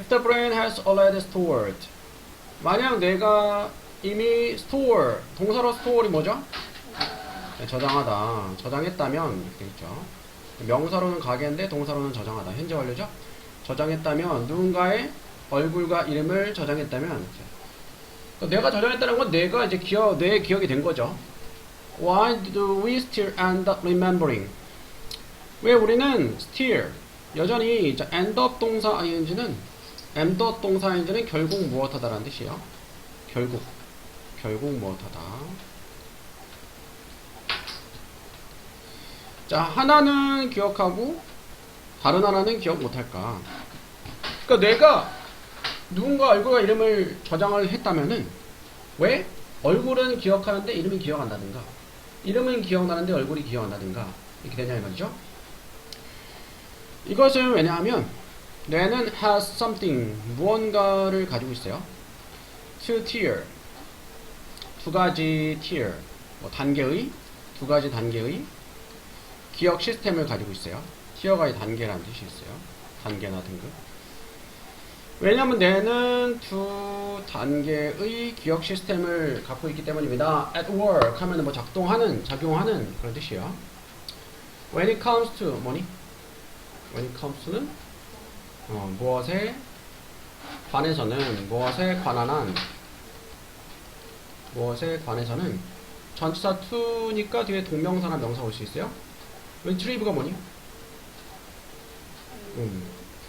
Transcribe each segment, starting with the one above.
If the brain has already stored. 만약 내가 이미 store, 동사로 store이 뭐죠? 네, 저장하다. 저장했다면 이렇게 되겠죠. 명사로는 가게인데 동사로는 저장하다. 현재 완료죠? 저장했다면 누군가의 얼굴과 이름을 저장했다면 내가 저장했다는 건 내가 이제 내 기억이 된 거죠. Why do we still end up remembering? 왜 우리는 still 여전히 end up 동사 ing는 end up 동사 ing는 결국 무엇하다라는 뜻이에요. 결국 무엇하다. 자, 하나는 기억하고 다른 하나는 기억 못할까? 그러니까 내가 누군가 얼굴과 이름을 저장을 했다면은 왜? 얼굴은 기억하는데 이름이 기억 안 나든가, 이름은 기억나는데 얼굴이 기억 안 나든가 이렇게 되냐 이 말이죠. 이것은 왜냐하면 뇌는 has something 무언가를 가지고 있어요. two tier 두 가지 tier 뭐 단계의 두 가지 단계의 기억 시스템을 가지고 있어요. 티어가 단계라는 뜻이 있어요. 단계나 등급. 왜냐하면 뇌는 두 단계의 기억 시스템을 갖고 있기 때문입니다. At work 하면 뭐 작용하는 그런 뜻이에요. When it comes to 뭐니? When it comes to는 무엇에 관해서는 무엇에 관해서는 전치사 to니까 뒤에 동명사나 명사 올 수 있어요. retrieve가 뭐니?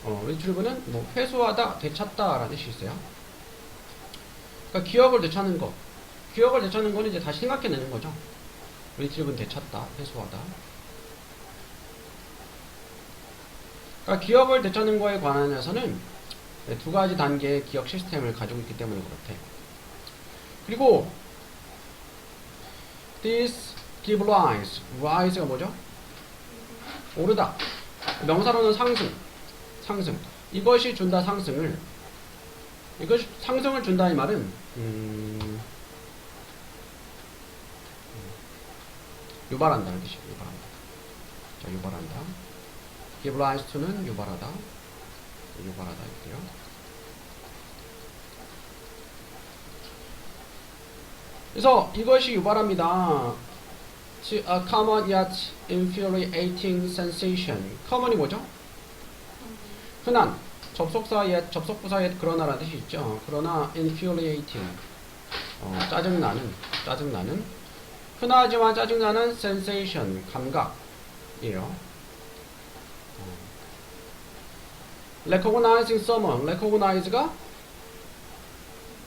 retrieve는 뭐 회수하다, 되찾다 라는 뜻이 있어요. 그러니까 기억을 되찾는 거. 기억을 되찾는 거는 이제 다시 생각해내는 거죠. retrieve는 되찾다, 회수하다. 그러니까 기억을 되찾는 거에 관해서는 두 가지 단계의 기억 시스템을 가지고 있기 때문에 그렇대. 그리고 this give rise. rise가 뭐죠? 오르다. 명사로는 상승. 이것이 준다 상승을. 이것이 상승을 준다 이 말은 유발한다는 뜻이에요. 자, 유발한다. give rise to는 유발하다. 유발하다 이렇게요. 그래서 이것이 유발합니다. A common yet infuriating sensation. common이 뭐죠? 흔한 접속사 yet, 접속부사 yet 그러나라는 뜻이 있죠. 그러나 infuriating 짜증나는 흔하지만 짜증나는 sensation 감각이에요. recognizing someone. recognize가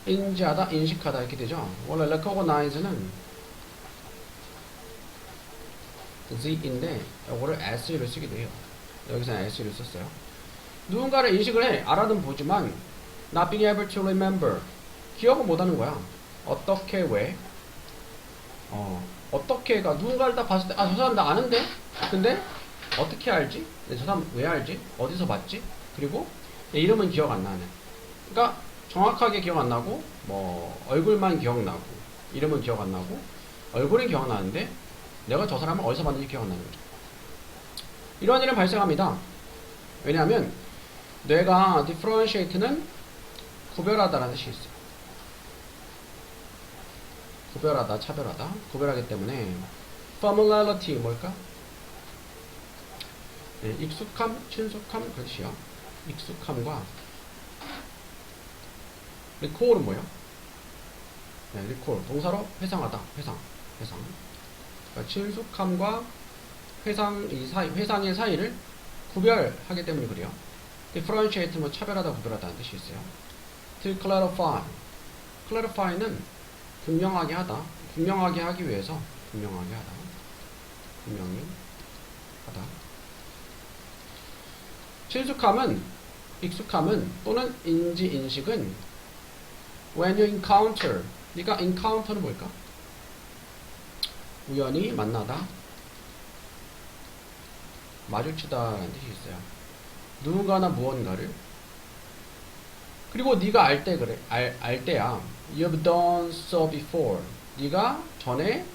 인지하다, 인식하다 이렇게 되죠. 원래 recognize는 Z인데 이거를 S를 쓰기도 해요. 여기서는 S를 썼어요. 누군가를 인식을 해. 알아는 보지만 not being able to remember. 기억을 못하는 거야. 어떻게 왜? 어떻게가 누군가를 딱 봤을 때 저 사람 나 아는데? 근데 어떻게 알지? 저 사람 왜 알지? 어디서 봤지? 그리고 이름은 기억 안 나네. 그러니까 정확하게 기억 안 나고 뭐 얼굴만 기억나고 이름은 기억 안 나고 얼굴은 기억나는데 내가 저 사람을 어디서 봤는지 기억 안 나는 거죠. 이런 일은 발생합니다. 왜냐하면 뇌가 differentiate는 구별하다라는 뜻이 있어요. 구별하다, 차별하다, 구별하기 때문에 familiarity 뭘까? 네, 익숙함, 친숙함 그런 뜻이요. 익숙함과 recall은 뭐예요? 네, recall 동사로 회상하다, 회상. 그러니까 친숙함과 회상의 사이를 구별하기 때문에 그래요. differentiate 뭐 차별하다, 구별하다는 뜻이 있어요. to clarify는 분명하게 하다, 분명하게 하기 위해서 분명히 하다. 친숙함은, 익숙함은 또는 인식은 when you encounter. 네가 encounter는 뭘까? 우연히 만나다, 마주치다라는 뜻이 있어요. 누군가나 무언가를. 그리고 네가 알 때 그래. 알 때야. You've done so before. 네가 전에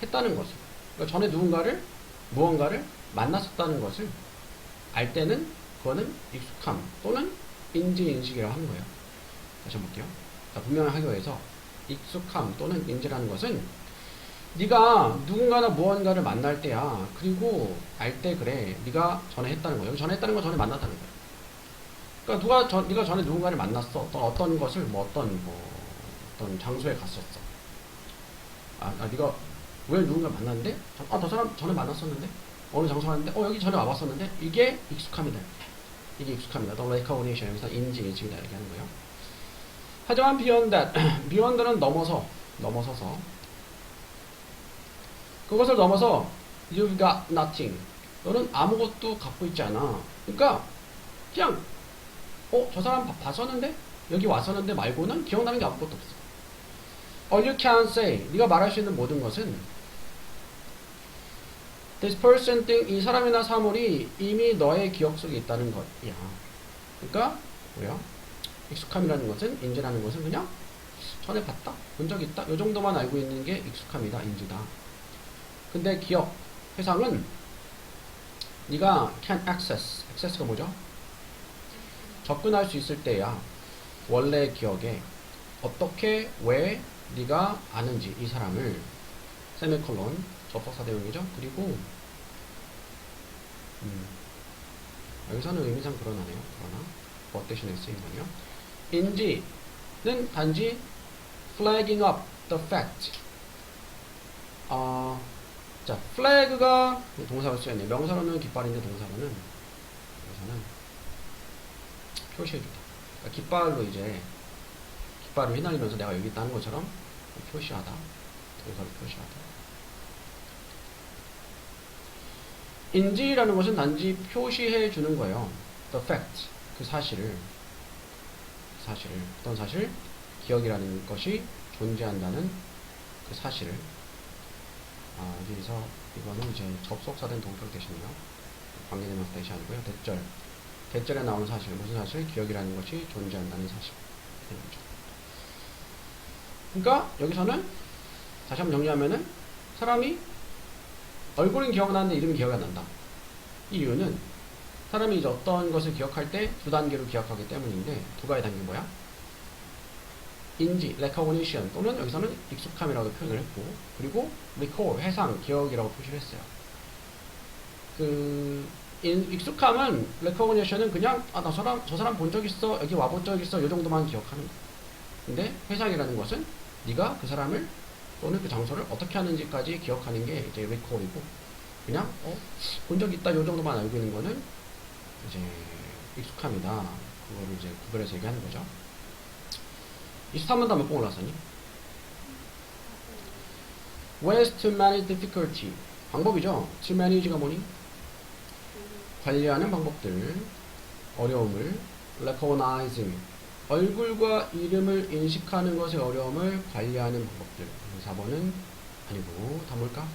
했다는 것을. 그러니까 전에 무언가를 만났었다는 것을 알 때는 그거는 익숙함 또는 인지인식이라고 하는 거예요. 다시 한번 볼게요. 자, 분명히 하기 위해서 익숙함 또는 인지라는 것은 네가 누군가나 무언가를 만날 때야. 그리고 알 때 그래. 네가 전에 했다는 거예요. 전에 했다는 건 전에 만났다는 거예요. 그러니까 네가 전에 누군가를 만났어. 어떤 것을 어떤 장소에 갔었어. 네가 왜 누군가를 만났는데? 저 사람 전에 만났었는데? 어느 장소 갔는데? 여기 전에 와봤었는데? 이게 익숙함이다. 이게 익숙합니다. The recognition. 여기서 인지이다 얘기하는 거예요. 하지만 beyond that, beyond는 넘어서서 그것을 넘어서 you've got nothing. 너는 아무것도 갖고 있지 않아. 그러니까 그냥 저 사람 봤었는데 여기 왔었는데 말고는 기억나는 게 아무것도 없어. All you can say, 네가 말할 수 있는 모든 것은 this person thing, 이 사람이나 사물이 이미 너의 기억 속에 있다는 것이야. 그러니까 뭐야? 익숙함이라는 것은, 인지라는 것은 그냥 전에 봤다, 본 적 있다, 이 정도만 알고 있는 게 익숙함이다, 인지다. 근데 기억, 회상은 네가 can access가 뭐죠? 접근할 수 있을 때야 원래 기억에 어떻게, 왜 네가 아는지 이 사람을 세미콜론 접속사 대용이죠. 그리고 여기서는 의미상 그러나네요. 그러나 what 대신에 쓰이면요. 인지는 단지 flagging up the fact. 자, flag가 동사로 쓰였네요. 명사로는 깃발인데 동사로는 여기서는 표시해주다. 그러니까 깃발로 이제 깃발을 휘날리면서 내가 여기 있다는 것처럼 표시하다. 동사로 표시하다. 인지라는 것은 단지 표시해 주는 거예요. The fact, 그 사실을 어떤 사실, 기억이라는 것이 존재한다는 그 사실을. 여기서 이거는 이제 접속사된 동격 대신이요. 관계대명사 대신 아니고요. 대절에 나오는 사실, 무슨 사실? 기억이라는 것이 존재한다는 사실. 그러니까 여기서는 다시 한번 정리하면은 사람이 얼굴은 기억나는데 이름이 기억이 안 난다. 이 이유는 사람이 이제 어떤 것을 기억할 때 두 단계로 기억하기 때문인데, 두 가지 단계 뭐야? 인지, recognition 또는 여기서는 익숙함이라고 표현을 했고, 그리고 recall, 회상, 기억이라고 표시를 했어요. 익숙함은, recognition은 그냥 저 사람 본 적 있어, 여기 와본 적 있어, 이 정도만 기억하는 거. 근데 회상이라는 것은 네가 그 사람을 또는 그 장소를 어떻게 하는지까지 기억하는 게 이제 recall이고, 그냥 본 적 있다, 이 정도만 알고 있는 거는 이제 익숙함이다. 그거를 이제 구별해서 얘기하는 거죠. 23번 몇 번 올랐었니? Ways to manage difficulty. 방법이죠. To manage가 뭐니? 관리하는 방법들. 어려움을 recognizing. 얼굴과 이름을 인식하는 것의 어려움을 관리하는 방법들. 4번은 아니고 다 뭘까?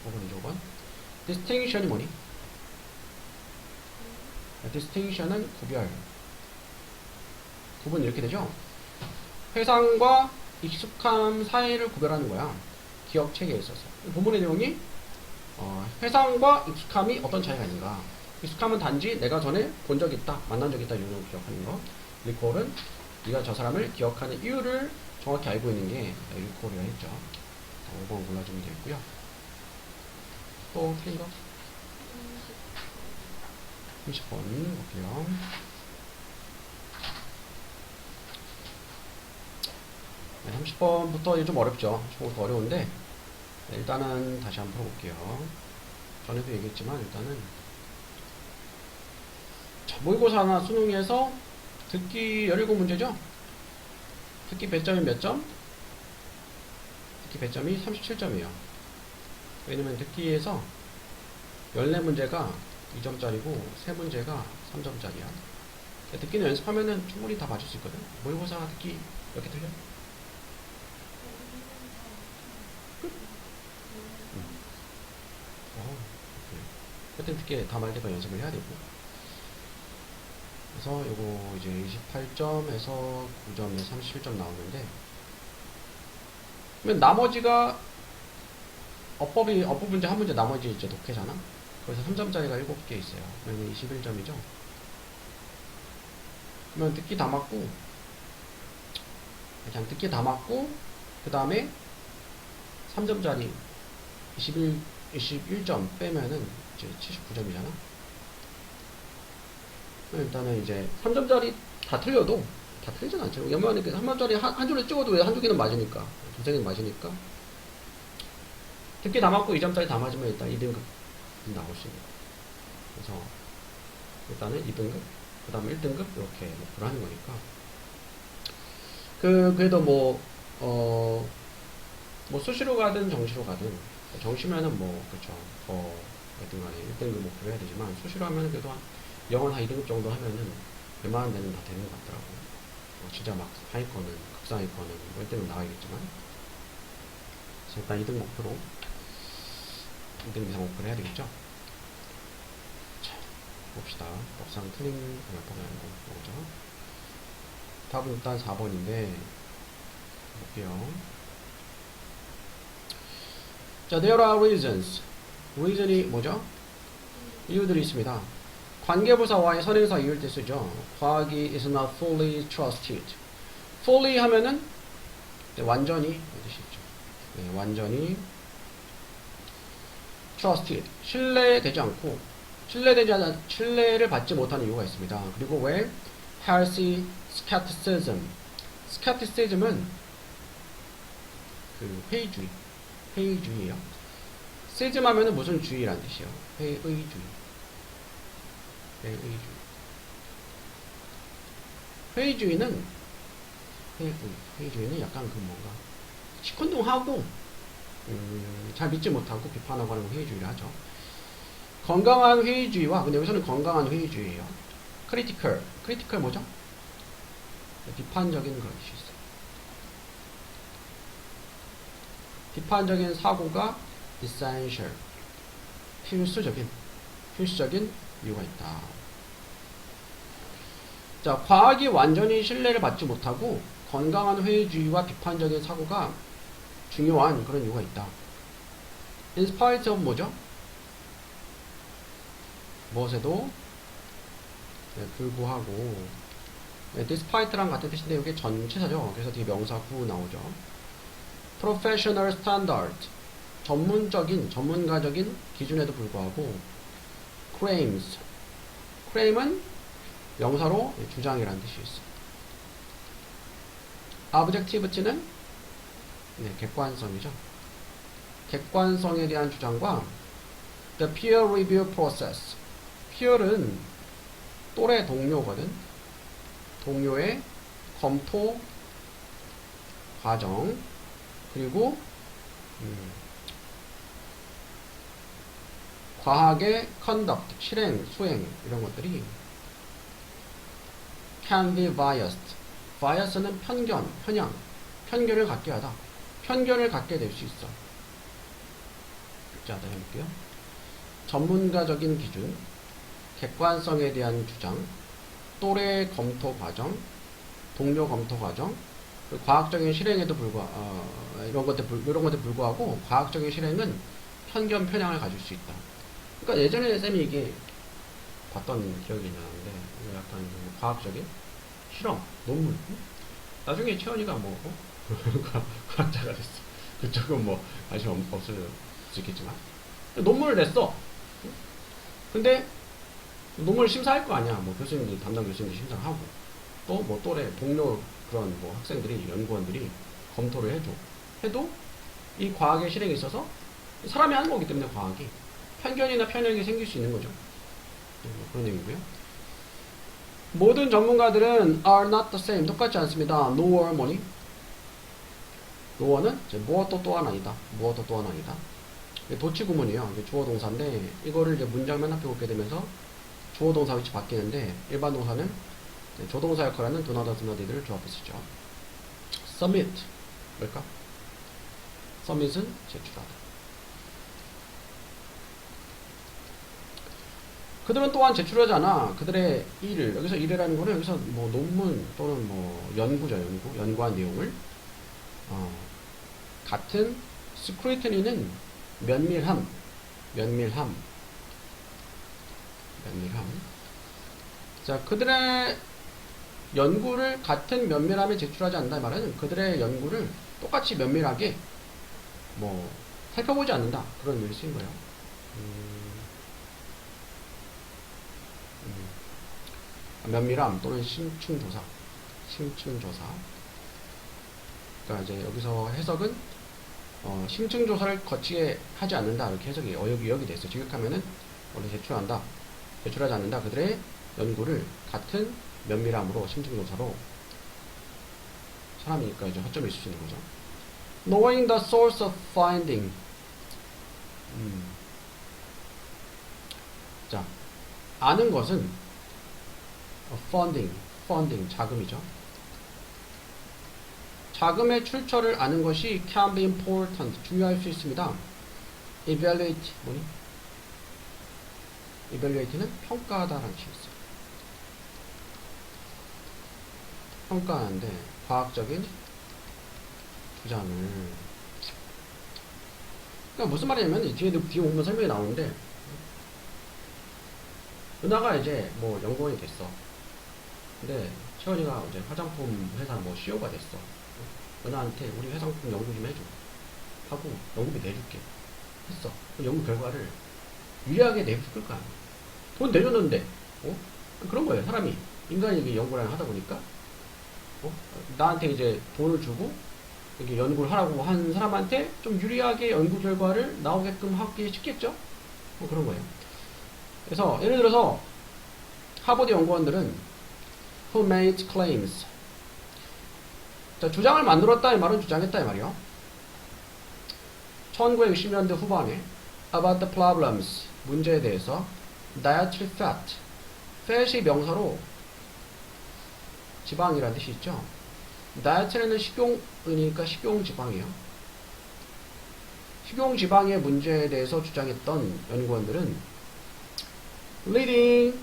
5번이죠. 5번. distinction이 뭐니? distinction은 구별. 구분 이렇게 되죠? 회상과 익숙함 사이를 구별하는 거야. 기억 체계에 있어서. 본문의 내용이 회상과 익숙함이 어떤 차이가 있는가. 익숙함은 단지 내가 전에 본 적 있다, 만난 적 있다, 이런 걸 기억하는 거. 리콜은 네가 저 사람을 기억하는 이유를 정확히 알고 있는 게 리콜이라 했죠. 5번 골라주면 되겠고요. 또 틀린 거? 30번 볼게요. 네, 30번부터 좀 어렵죠. 조금 더 어려운데 일단은 다시 한번 풀어볼게요. 전에도 얘기했지만 일단은 모의고사나 수능에서 듣기 17문제죠? 듣기 배점이 몇 점? 듣기 배점이 37점이에요. 왜냐면 듣기에서 14문제가 2점짜리고 3문제가 3점짜리야. 듣기는 연습하면은 충분히 다 맞출 수 있거든. 모의고사 듣기 몇 개 틀려? 하여튼 듣기 다 말대로 연습을 해야 되고. 그래서 요거 이제 28점에서 9점에 37점 나오는데, 그러면 나머지가 어법 문제 한 문제, 나머지 이제 독해잖아. 그래서 3점짜리가 7개 있어요. 그러면 21점이죠. 그러면 듣기 다 맞고, 그냥 듣기 다 맞고, 그 다음에 3점짜리 21점 빼면은 이제 79점이잖아. 일단은 이제 3점짜리 다 틀려도, 다 틀리진 않죠. 연말에 3점짜리 한 줄을 찍어도 왜 한두 개는 맞으니까. 두세 개는 맞으니까. 듣기 다 맞고 2점짜리 다 맞으면 일단 2등급 나올 수 있는 거예요. 그래서 일단은 2등급, 그 다음에 1등급 이렇게 목표를 하는 거니까. 그래도 뭐 수시로 가든 정시로 가든, 정시면은 뭐 그쵸, 어쨌든 간에 1등급 목표를 해야 되지만, 수시로 하면은 그래도 영어는 한 2등급 정도 하면은 웬만한 데는 다 되는 것 같더라고. 진짜 막 하위권은, 극상위권은 뭐 1등급 나가겠지만. 그래서 일단 2등 목표로 2등 이상 목표를 해야 되겠죠. 자, 봅시다. 법상 트림 보면 뭐죠? 답은 일단 4번인데 볼게요. 자, there are reasons. reason이 뭐죠? 이유들이 있습니다. 관계부사와의 선행사 이유일 때 쓰죠. 과학이 is not fully trusted. fully 하면은 완전히 뜻이 있죠. 네, 완전히 trusted. 신뢰되지 않고, 신뢰를 받지 못하는 이유가 있습니다. 그리고 왜? healthy skepticism. skepticism은 그 회의주의예요. 시즘 하면은 무슨 주의란 뜻이에요? 회의주의. 회의주의는 약간 그 뭔가 시큰둥하고 잘 믿지 못하고 비판하고 하는 회의주의를 하죠. 건강한 회의주의와, 근데 여기서는 건강한 회의주의예요. critical 뭐죠? 비판적인 그런 뜻이 있어요. 비판적인 사고가 essential, 필수적인 이유가 있다. 자, 과학이 완전히 신뢰를 받지 못하고 건강한 회의주의와 비판적인 사고가 중요한 그런 이유가 있다. in spite of 뭐죠? 무엇에도 불구하고, despite랑 같은 뜻인데 이게 전치사죠. 그래서 뒤에 명사 후 나오죠. professional standard, 전문가적인 기준에도 불구하고, claim은 명사로 주장이라는 뜻이 있어요. objectivity는 객관성이죠. 객관성에 대한 주장과 the peer review process. peer은 또래 동료거든. 동료의 검토 과정, 그리고 과학의 conduct, 실행, 수행 이런 것들이 can be biased. bias는 편견을 갖게 하다. 편견을 갖게 될 수 있어. 자, 다시 해볼게요. 전문가적인 기준, 객관성에 대한 주장, 또래 검토 과정, 동료 검토 과정, 과학적인 실행에도 이런 것들 불구하고 과학적인 실행은 편향을 가질 수 있다. 그러니까 예전에 쌤이 이게 봤던 기억이 나는데, 약간 과학적인 실험, 논문. 나중에 채원이가 과학자가 됐어. 그쪽은 관심 없을 수 있겠지만. 논문을 냈어. 근데 논문을 심사할 거 아니야. 담당 교수님들이 심사를 하고, 또 또래, 동료 그런 학생들이, 연구원들이 검토를 해도 이 과학의 실행에 있어서 사람이 하는 거기 때문에 과학이 편견이나 편향이 생길 수 있는 거죠. 그런 얘기고요. 모든 전문가들은 are not the same. 똑같지 않습니다. nor 뭐니? nor는 무엇도 또한 아니다. 무엇도 또한 아니다. 도치 구문이에요. 주어 동사인데 이거를 이제 문장만 합해보게 되면서 주어 동사 위치 바뀌는데, 일반 동사는 조동사 역할하는 do not, do not들을 조합해 쓰죠. submit 뭘까? submit은 제출하다. 그들은 또한 제출하지 않아. 그들의 일을, 여기서 일이라는 거는 여기서 논문 또는 연구죠. 연구한 내용을 같은 scrutiny는 면밀함. 자, 그들의 연구를 같은 면밀함에 제출하지 않는다 말은 그들의 연구를 똑같이 면밀하게 뭐 살펴보지 않는다 그런 의미를 쓰인 거예요. 면밀함 또는 심층조사. 그러니까 이제 여기서 해석은 심층조사를 거치게 하지 않는다 이렇게 해석이 여기 돼 있어요. 직역하면은 원래 제출하지 않는다. 그들의 연구를 같은 면밀함으로 심층조사로 사람이니까 이제 허점이 있을 수 있는 거죠. Knowing the source of finding. 자, 아는 것은 funding 자금이죠. 자금의 출처를 아는 것이 can be important 중요할 수 있습니다. evaluate 뭐니? evaluate는 평가하다라는 뜻이 있어요. 평가하는데 과학적인 주장을 그러니까 무슨 말이냐면 뒤에 보면 설명이 나오는데 은하가 이제 뭐 연구원이 됐어. 근데 채원이가 이제 화장품 회사 뭐 CEO가 됐어. 은하한테 우리 화장품 연구 좀 해줘 하고 연구비 내줄게 했어. 그 연구 결과를 유리하게 내줄 거 아니야. 돈 내줬는데 그런 거예요. 사람이 인간이 연구를 하다 보니까 나한테 이제 돈을 주고 이렇게 연구를 하라고 한 사람한테 좀 유리하게 연구 결과를 나오게끔 하기 쉽겠죠? 뭐 그런 거예요. 그래서 예를 들어서 하버드 연구원들은 who made claims. 자, 주장을 만들었다 이 말은 주장했다 이 말이요. 1960년대 후반에 about the problems 문제에 대해서 dietary fat fat이 명사로 지방이라는 뜻이 있죠. 다이어트는 식용이니까 식용지방이에요. 식용지방의 문제에 대해서 주장했던 연구원들은 lead는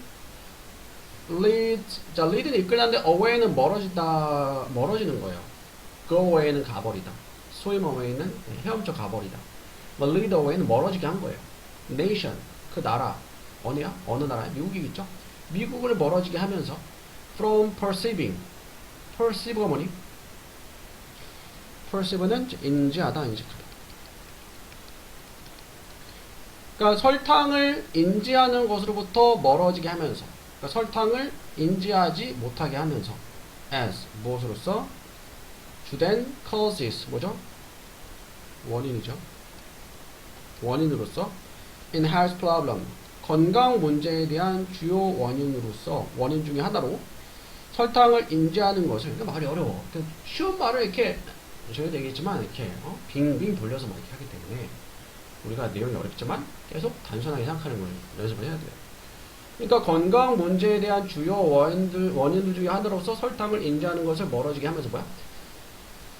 이끌는데 away는 멀어지는 거예요. go away는 가버리다. swim away는 헤엄쳐 가버리다. lead away는 멀어지게 한 거예요. nation 그 나라 어느야? 어느 나라야? 미국이겠죠? 미국을 멀어지게 하면서 from perceive가 뭐니? perceive는 인지하다, 인식하다. 그러니까 설탕을 인지하는 것으로부터 멀어지게 하면서, 그러니까 설탕을 인지하지 못하게 하면서, as 무엇으로써? 주된 causes 뭐죠? 원인이죠. 원인으로서 in health problem 건강 문제에 대한 주요 원인으로서 원인 중에 하나로 설탕을 인지하는 것을 그러니까 말이 어려워. 쉬운 말을 이렇게 저희도 얘기했지만 이렇게 빙빙 돌려서 막 이렇게 하기 때문에 우리가 내용이 어렵지만 계속 단순하게 생각하는 걸 연습을 해야 돼요. 그러니까 건강 문제에 대한 주요 원인들 중에 하나로서 설탕을 인지하는 것을 멀어지게 하면서 뭐야?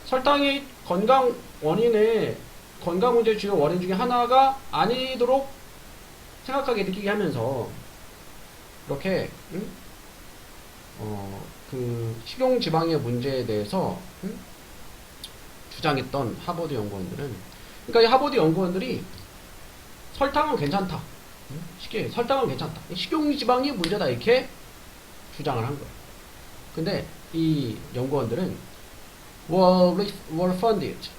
설탕이 건강 문제의 주요 원인 중에 하나가 아니도록 생각하게 느끼게 하면서 이렇게 그 식용지방의 문제에 대해서 주장했던 하버드 연구원들은 그러니까 이 하버드 연구원들이 설탕은 괜찮다. 쉽게 설탕은 괜찮다. 식용지방이 문제다 이렇게 주장을 한 거예요. 근데 이 연구원들은 were funded.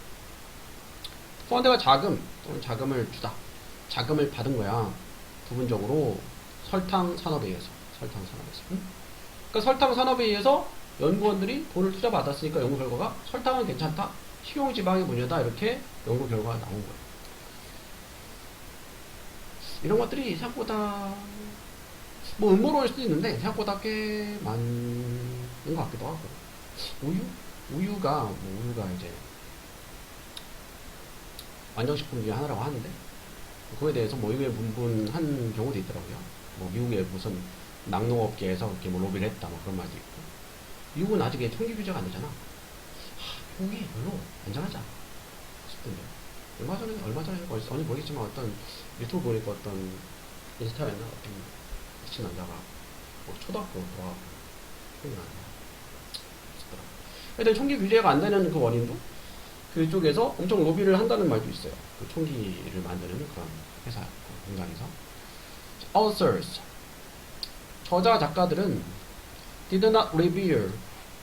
fund가 자금 또는 자금을 주다. 자금을 받은 거야. 부분적으로 설탕 산업에 의해서. 그러니까 설탕 산업에 의해서 연구원들이 돈을 투자 받았으니까 연구 결과가 설탕은 괜찮다. 식용지방이 문제다. 이렇게 연구 결과가 나온 거예요. 이런 것들이 생각보다 뭐 음모론일 수도 있는데 생각보다 꽤 많은 것 같기도 하고 우유가 이제 완성식품 중에 하나라고 하는데 그거에 대해서 뭐 의회 분분한 경우도 있더라고요. 뭐 미국의 무슨 낙농업계에서 이렇게 뭐 로비를 했다 뭐 그런 말도 있고 미국은 아직 통기 규제가 안 되잖아. 미국이 별로 안전하지 않아 싶던데 얼마 전에 어디 모르겠지만 어떤 유튜브 보니까 어떤 인스타였나 어떤 미친 남자가 뭐 초등학교 돌아가고 총기 안 싶더라. 하여튼 총기 규제가 안 되는 그 원인도 그쪽에서 엄청 로비를 한다는 말도 있어요. 그 총기를 만드는 그런 회사 공장에서. authors 저자 작가들은 did not reveal.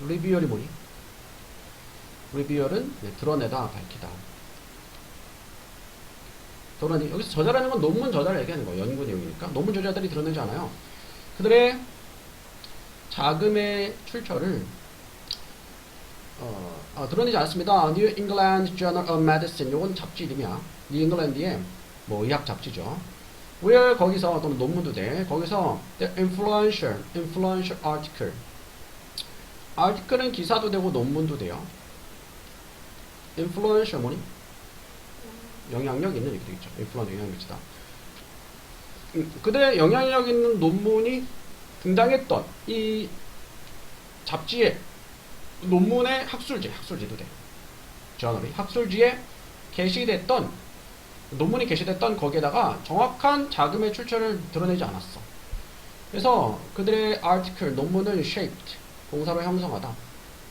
reveal이 뭐니? reveal은 드러내다, 밝히다. 드러내. 여기서 저자라는 건 논문 저자를 얘기하는 거예요. 연구 내용이니까. 논문 저자들이 드러내지 않아요. 그들의 자금의 출처를 드러내지 않았습니다. New England Journal of Medicine. 요건 잡지 이름이야. New England의 뭐 의학 잡지죠. where 거기서 또는 논문도 돼. 거기서 the influential article. article은 기사도 되고 논문도 돼요. influential 뭐니? 영향력 있는 이렇게 되겠죠. influential 영향력이다. 그들의 영향력 있는 논문이 등장했던 이 잡지에 논문의 학술지도 돼. 저널이 학술지에 게시됐던 논문이 게시됐던 거기에다가 정확한 자금의 출처를 드러내지 않았어. 그래서 그들의 article 논문을 shaped 동사로 형성하다.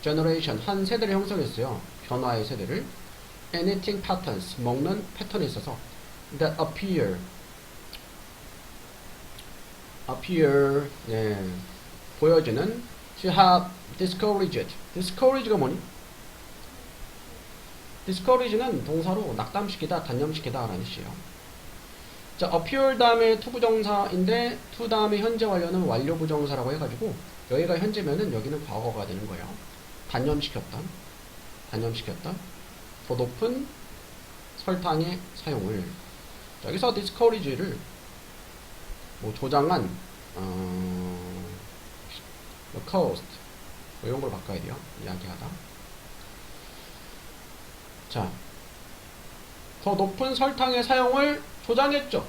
generation 한 세대를 형성했어요. 변화의 세대를. anything patterns 먹는 패턴이 있어서 that appear 보여지는 to have discouraged. discourage가 뭐니? discourage는 동사로 낙담시키다, 단념시키다 라는 뜻이에요. 자, appear 다음에 투부정사인데 to 다음에 현재 완료는 완료부정사라고 해가지고 여기가 현재면은 여기는 과거가 되는 거예요. 단념시켰던 더 높은 설탕의 사용을. 자, 여기서 discourage를 뭐 조장한 caused 뭐 이런 걸 바꿔야 돼요. 이야기하다. 자, 더 높은 설탕의 사용을 조장했죠.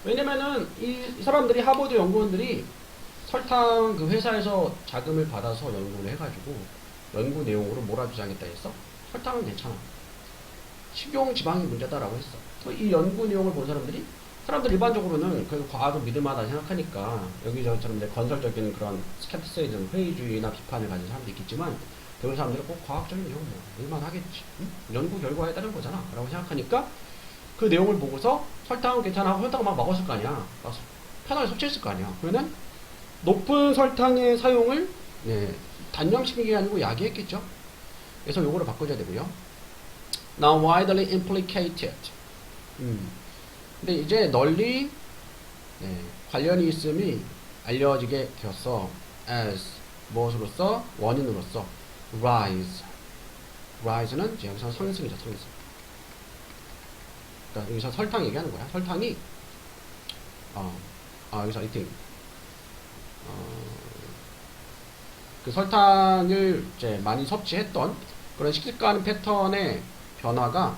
왜냐면은 이 사람들이 하버드 연구원들이 설탕 그 회사에서 자금을 받아서 연구를 해가지고 연구 내용으로 뭐라 주장했다 했어? 설탕은 괜찮아. 식용 지방이 문제다라고 했어. 이 연구 내용을 본 사람들 일반적으로는 그 과학을 믿을만하다 생각하니까 여기 저처럼 이제 건설적인 그런 스캡티시즘, 회의주의나 비판을 가진 사람도 있겠지만 대부분 사람들은 꼭 과학적인 내용 뭐 믿을만하겠지. 응? 연구 결과에 따른 거잖아. 라고 생각하니까 그 내용을 보고서 설탕은 괜찮아 하고 설탕을 막 먹었을 거 아니야. 편하게 섭취했을 거 아니야. 그러면 높은 설탕의 사용을 단념시킨 게 아니고 야기했겠죠. 그래서 요거를 바꿔줘야 되고요. Now widely implicated. 근데 이제 널리 관련이 있음이 알려지게 되었어. as 무엇으로서? 원인으로서. rise는 이제 여기서 상승이죠. 상승. 그러니까 여기서 설탕 얘기하는 거야. 설탕이 여기서 I 그 설탕을 이제 많이 섭취했던 그런 식습관 패턴의 변화가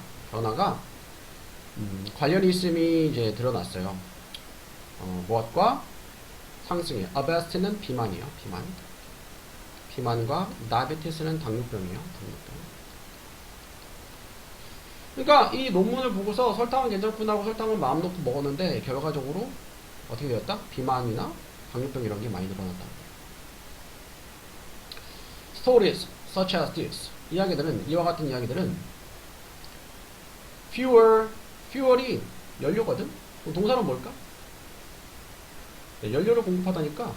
관련이 있음이 이제 드러났어요. 무엇과? 상승이에요. obesity는 비만이에요. 비만과 diabetes는 당뇨병이에요. 당뇨병. 그러니까 이 논문을 보고서 설탕은 괜찮구나 하고 설탕을 마음 놓고 먹었는데 결과적으로 어떻게 되었다? 비만이나 당뇨병 이런 게 많이 늘어났다. Stories such as this. 이야기들은, 이와 같은 이야기들은 fuel이 연료거든? 동사는 뭘까? 연료를 공급하다니까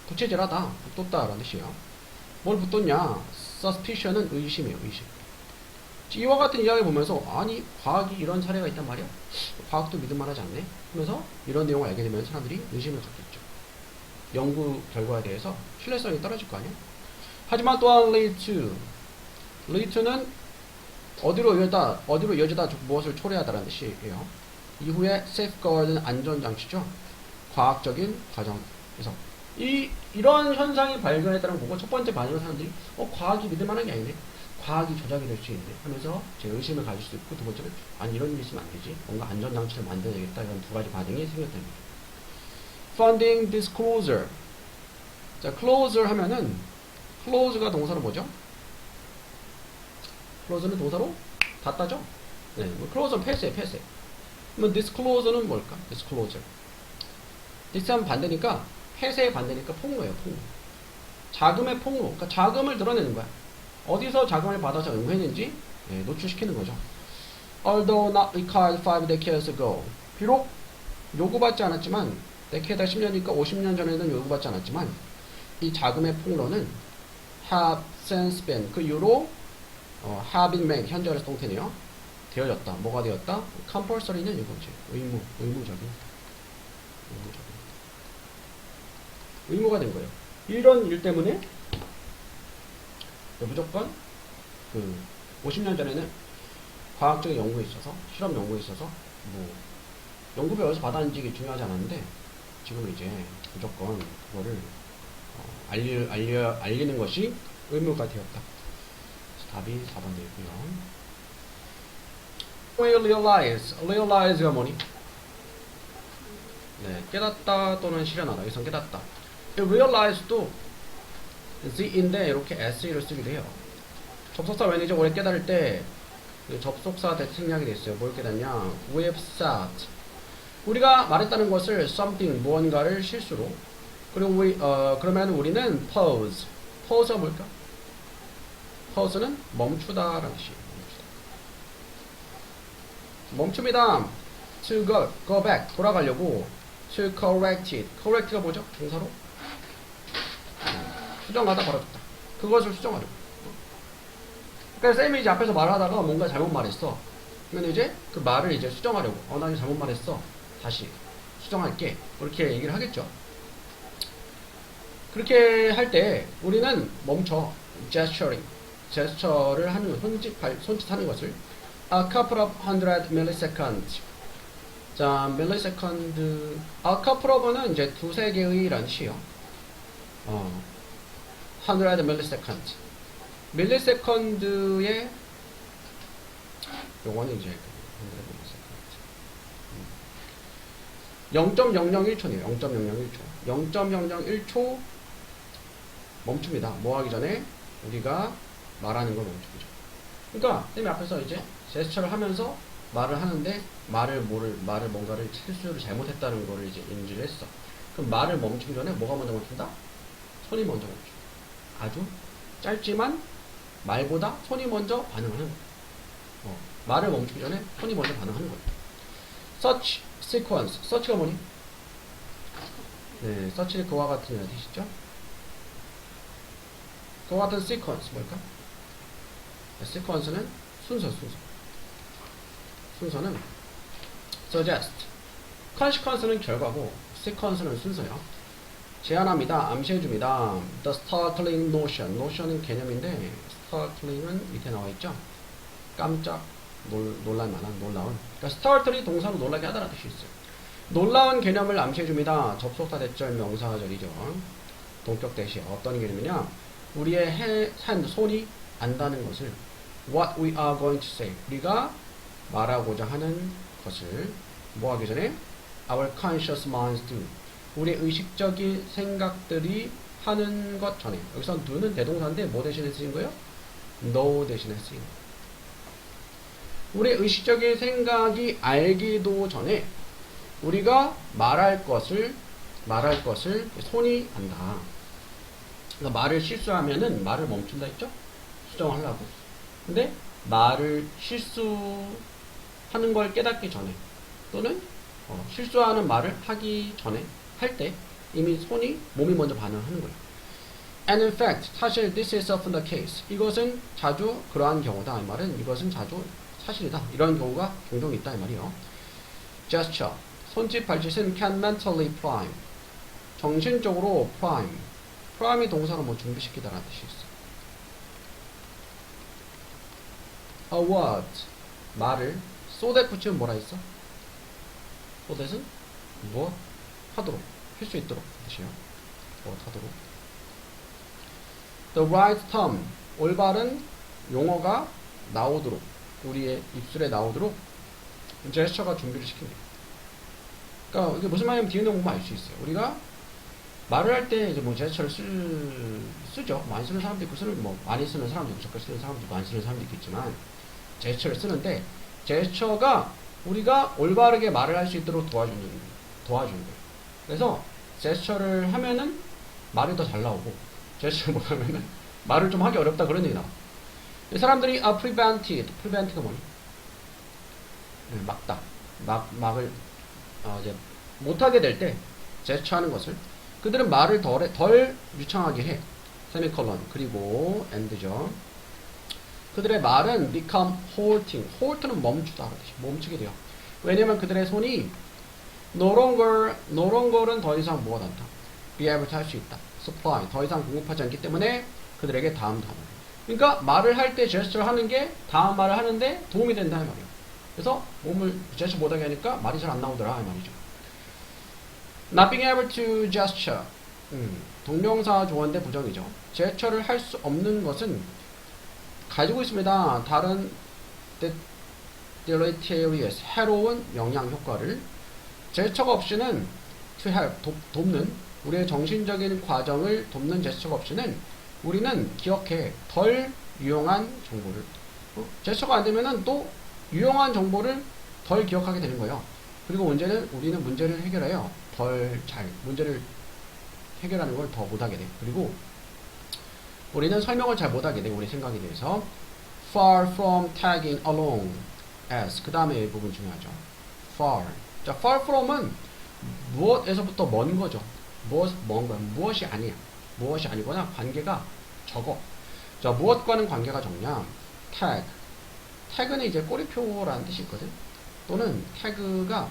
부채질하다, 붙뒀다 라는 뜻이에요. 뭘 붙뒀냐? suspicion은 의심이에요. 의심. 이와 같은 이야기 보면서 아니 과학이 이런 사례가 있단 말이야? 과학도 믿을만하지 않네? 하면서 이런 내용을 알게 되면 사람들이 의심을 갖겠죠. 연구 결과에 대해서 신뢰성이 떨어질 거 아니야? 하지만 또한 lead to는 어디로 이어지다 무엇을 초래하다라는 뜻이에요. 이후에 safeguard는 안전장치죠. 과학적인 과정. 그래서 이런 현상이 발견했다는 거고 첫 번째 반응은 사람들이 과학이 믿을 만한 게 아니네. 과학이 조작이 될 수 있네 하면서 제 의심을 가질 수 있고, 두 번째는 아니 이런 일이 있으면 안 되지. 뭔가 안전장치를 만들어야 되겠다. 이런 두 가지 반응이 생겼다는 거죠. Funding disclosure. 자, closer 하면은 close가 동사로 뭐죠? close는 동사로 닫다죠? 네, 뭐 close는 폐쇄. 그러면 disclose는 뭘까? disclosure. dis하면 반대니까 폐쇄의 반대니까 폭로예요. 폭로. 자금의 폭로. 그러니까 자금을 드러내는 거야. 어디서 자금을 받아서 연구했는지 노출시키는 거죠. Although not required 5 decades ago. 비록 요구받지 않았지만 데케다 10년이니까 50년 전에는 요구받지 않았지만 이 자금의 폭로는 have since been 그 이후로 have been made 현재 동태네요. 되어졌다. 뭐가 되었다? compulsory는 이거지. 의무적인. 의무가 된 거예요. 이런 일 때문에 무조건 그 50년 전에는 과학적인 연구에 있어서 실험 연구에 있어서 뭐 연구비 어디서 받았는지 중요하지 않았는데 지금은 이제 무조건 그거를 알리는 것이 의무가 되었다. 답이 4번 되고요. realize가 뭐니? 네, 깨닫다 또는 실현하다. 여기서 깨닫다. realize도 the인데 이렇게 se를 쓰기도 해요. 접속사 왠지 오래 깨달을 때 접속사 대칭약이 됐어요. 뭘 깨닫냐? we've sat. 우리가 말했다는 것을 something 무언가를 실수로 그리고 그러면 우리는 pause가 뭘까? pause는 멈추다라는 뜻이에요. 멈춥니다. to go back 돌아가려고 to correct it. correct가 뭐죠? 동사로 수정하다 벌어졌다. 그것을 수정하려고. 그러니까 쌤이 이제 앞에서 말하다가 뭔가 잘못 말했어. 그러면 이제 그 말을 이제 수정하려고. 나 이제 잘못 말했어. 다시 수정할게. 그렇게 얘기를 하겠죠. 그렇게 할 때 우리는 멈춰. gesturing. 제스처를 하는 손짓하는 것을 a couple of hundred milliseconds. 자, millisecond. a couple of는 이제 두세 개의 라는 뜻이에요. 100 milliseconds. 밀리세컨드의 요거는 이제 0.001초네요. 0.001초. 0.001초 멈춥니다. 뭐 하기 전에 우리가 말하는 걸 멈추죠. 그러니까 쌤이 앞에서 이제 제스처를 하면서 말을 하는데 말을 뭔가를 실수를 잘못했다는 거를 이제 인지를 했어. 그럼 말을 멈추기 전에 뭐가 먼저 멈춘다? 손이 먼저 멈춘다. 아주 짧지만 말보다 손이 먼저 반응하는 거예요. 말을 멈추기 전에 손이 먼저 반응하는 거예요. Such sequence. search가 뭐니? 네, search는 그와 같은 이라는 뜻이죠. 그와 같은 sequence 뭘까? 네, sequence는 순서는 suggest. consequence는 결과고 sequence는 순서요. 제안합니다. 암시해줍니다. The startling notion. notion은 개념인데 startling은 밑에 나와있죠. 깜짝 놀랄만한 놀라운. 그러니까 startling 동사로 놀라게 하다라는 뜻이 있어요. 놀라운 개념을 암시해줍니다. 접속사 대절 명사절이죠. 동격 대시. 어떤 개념이냐? 우리의 손이 안다는 것을 what we are going to say. 우리가 말하고자 하는 것을 뭐 하기 전에 our conscious minds do. 우리의 의식적인 생각들이 하는 것 전에. 여기서 do는 대동사인데 뭐 대신에 쓰인 거예요? know 대신에 쓰인 거예요. 우리의 의식적인 생각이 알기도 전에 우리가 말할 것을 손이 안다. 그러니까 말을 실수하면은 말을 멈춘다 했죠? 수정하려고. 근데 말을 실수하는 걸 깨닫기 전에 또는 실수하는 말을 하기 전에 할 때 이미 몸이 먼저 반응하는 거예요. And in fact, 사실 this is often the case. 이것은 자주 그러한 경우다. 이 말은 이것은 자주 사실이다. 이런 경우가 종종 있다. 이 말이요. Gesture. 손짓, 발짓은 can mentally prime. 정신적으로 prime. prime이 동사로 뭐 준비시키다라는 뜻이 있어. A word. 말을. so that 붙이면 뭐라 했어? so that은 뭐? 하도록. 할 수 있도록. 뜻이에요. 뭐 하도록. The right term. 올바른 용어가 나오도록. 우리의 입술에 나오도록 제스처가 준비를 시킵니다. 그러니까 이게 무슨 말이냐면 뒤에 보면 알 수 있어요. 우리가 말을 할 때 이제 뭐 제스처를 쓰죠. 많이 쓰는 사람도 있고 많이 쓰는 사람도 있고 적게 쓰는 사람도 있고 안 쓰는 사람도 있겠지만 제스처를 쓰는데 제스처가 우리가 올바르게 말을 할 수 있도록 도와주는 거예요. 그래서 제스처를 하면은 말이 더 잘 나오고 제스처를 못하면은 말을 좀 하기 어렵다 그런 얘기 나와. 사람들이 prevent가 뭐니? 막다. 막을 이제 못하게 될 때 제스처하는 것을 그들은 말을 덜 유창하게 해. 세미콜론. 그리고 end죠. 그들의 말은 become halting. halt는 멈추다. 멈추게 돼요. 왜냐면 그들의 손이 no longer는 더 이상 뭐가 난다. be able to 할 수 있다. supply. 더 이상 공급하지 않기 때문에 그들에게 다음 단어. 그러니까 말을 할 때 제스처를 하는 게 다음 말을 하는데 도움이 된다는 말이에요. 그래서 몸을 제스처 못하게 하니까 말이 잘 안 나오더라 이 말이죠. Not being able to gesture. 동명사 조언대 부정이죠. 제스처를 할 수 없는 것은 가지고 있습니다. 다른 deleterious, 해로운 영향 효과를. 제스처가 없이는 to help, 돕는, 우리의 정신적인 과정을 돕는 제스처가 없이는 우리는 기억해 덜 유용한 정보를. 제스처가 안 되면은 또 유용한 정보를 덜 기억하게 되는 거예요. 그리고 우리는 문제를 해결해요. 문제를 해결하는 걸 더 못하게 돼. 그리고 우리는 설명을 잘 못하게 돼. 우리 생각에 대해서. Far from tagging along as. 그 다음에 이 부분 중요하죠. Far. 자, far from은 무엇에서부터 먼 거죠. 먼 거야. 무엇이 아니야. 무엇이 아니거나 관계가 적어. 자, 무엇과는 관계가 적냐. tag. tag는 이제 꼬리표라는 뜻이 있거든. 또는 tag가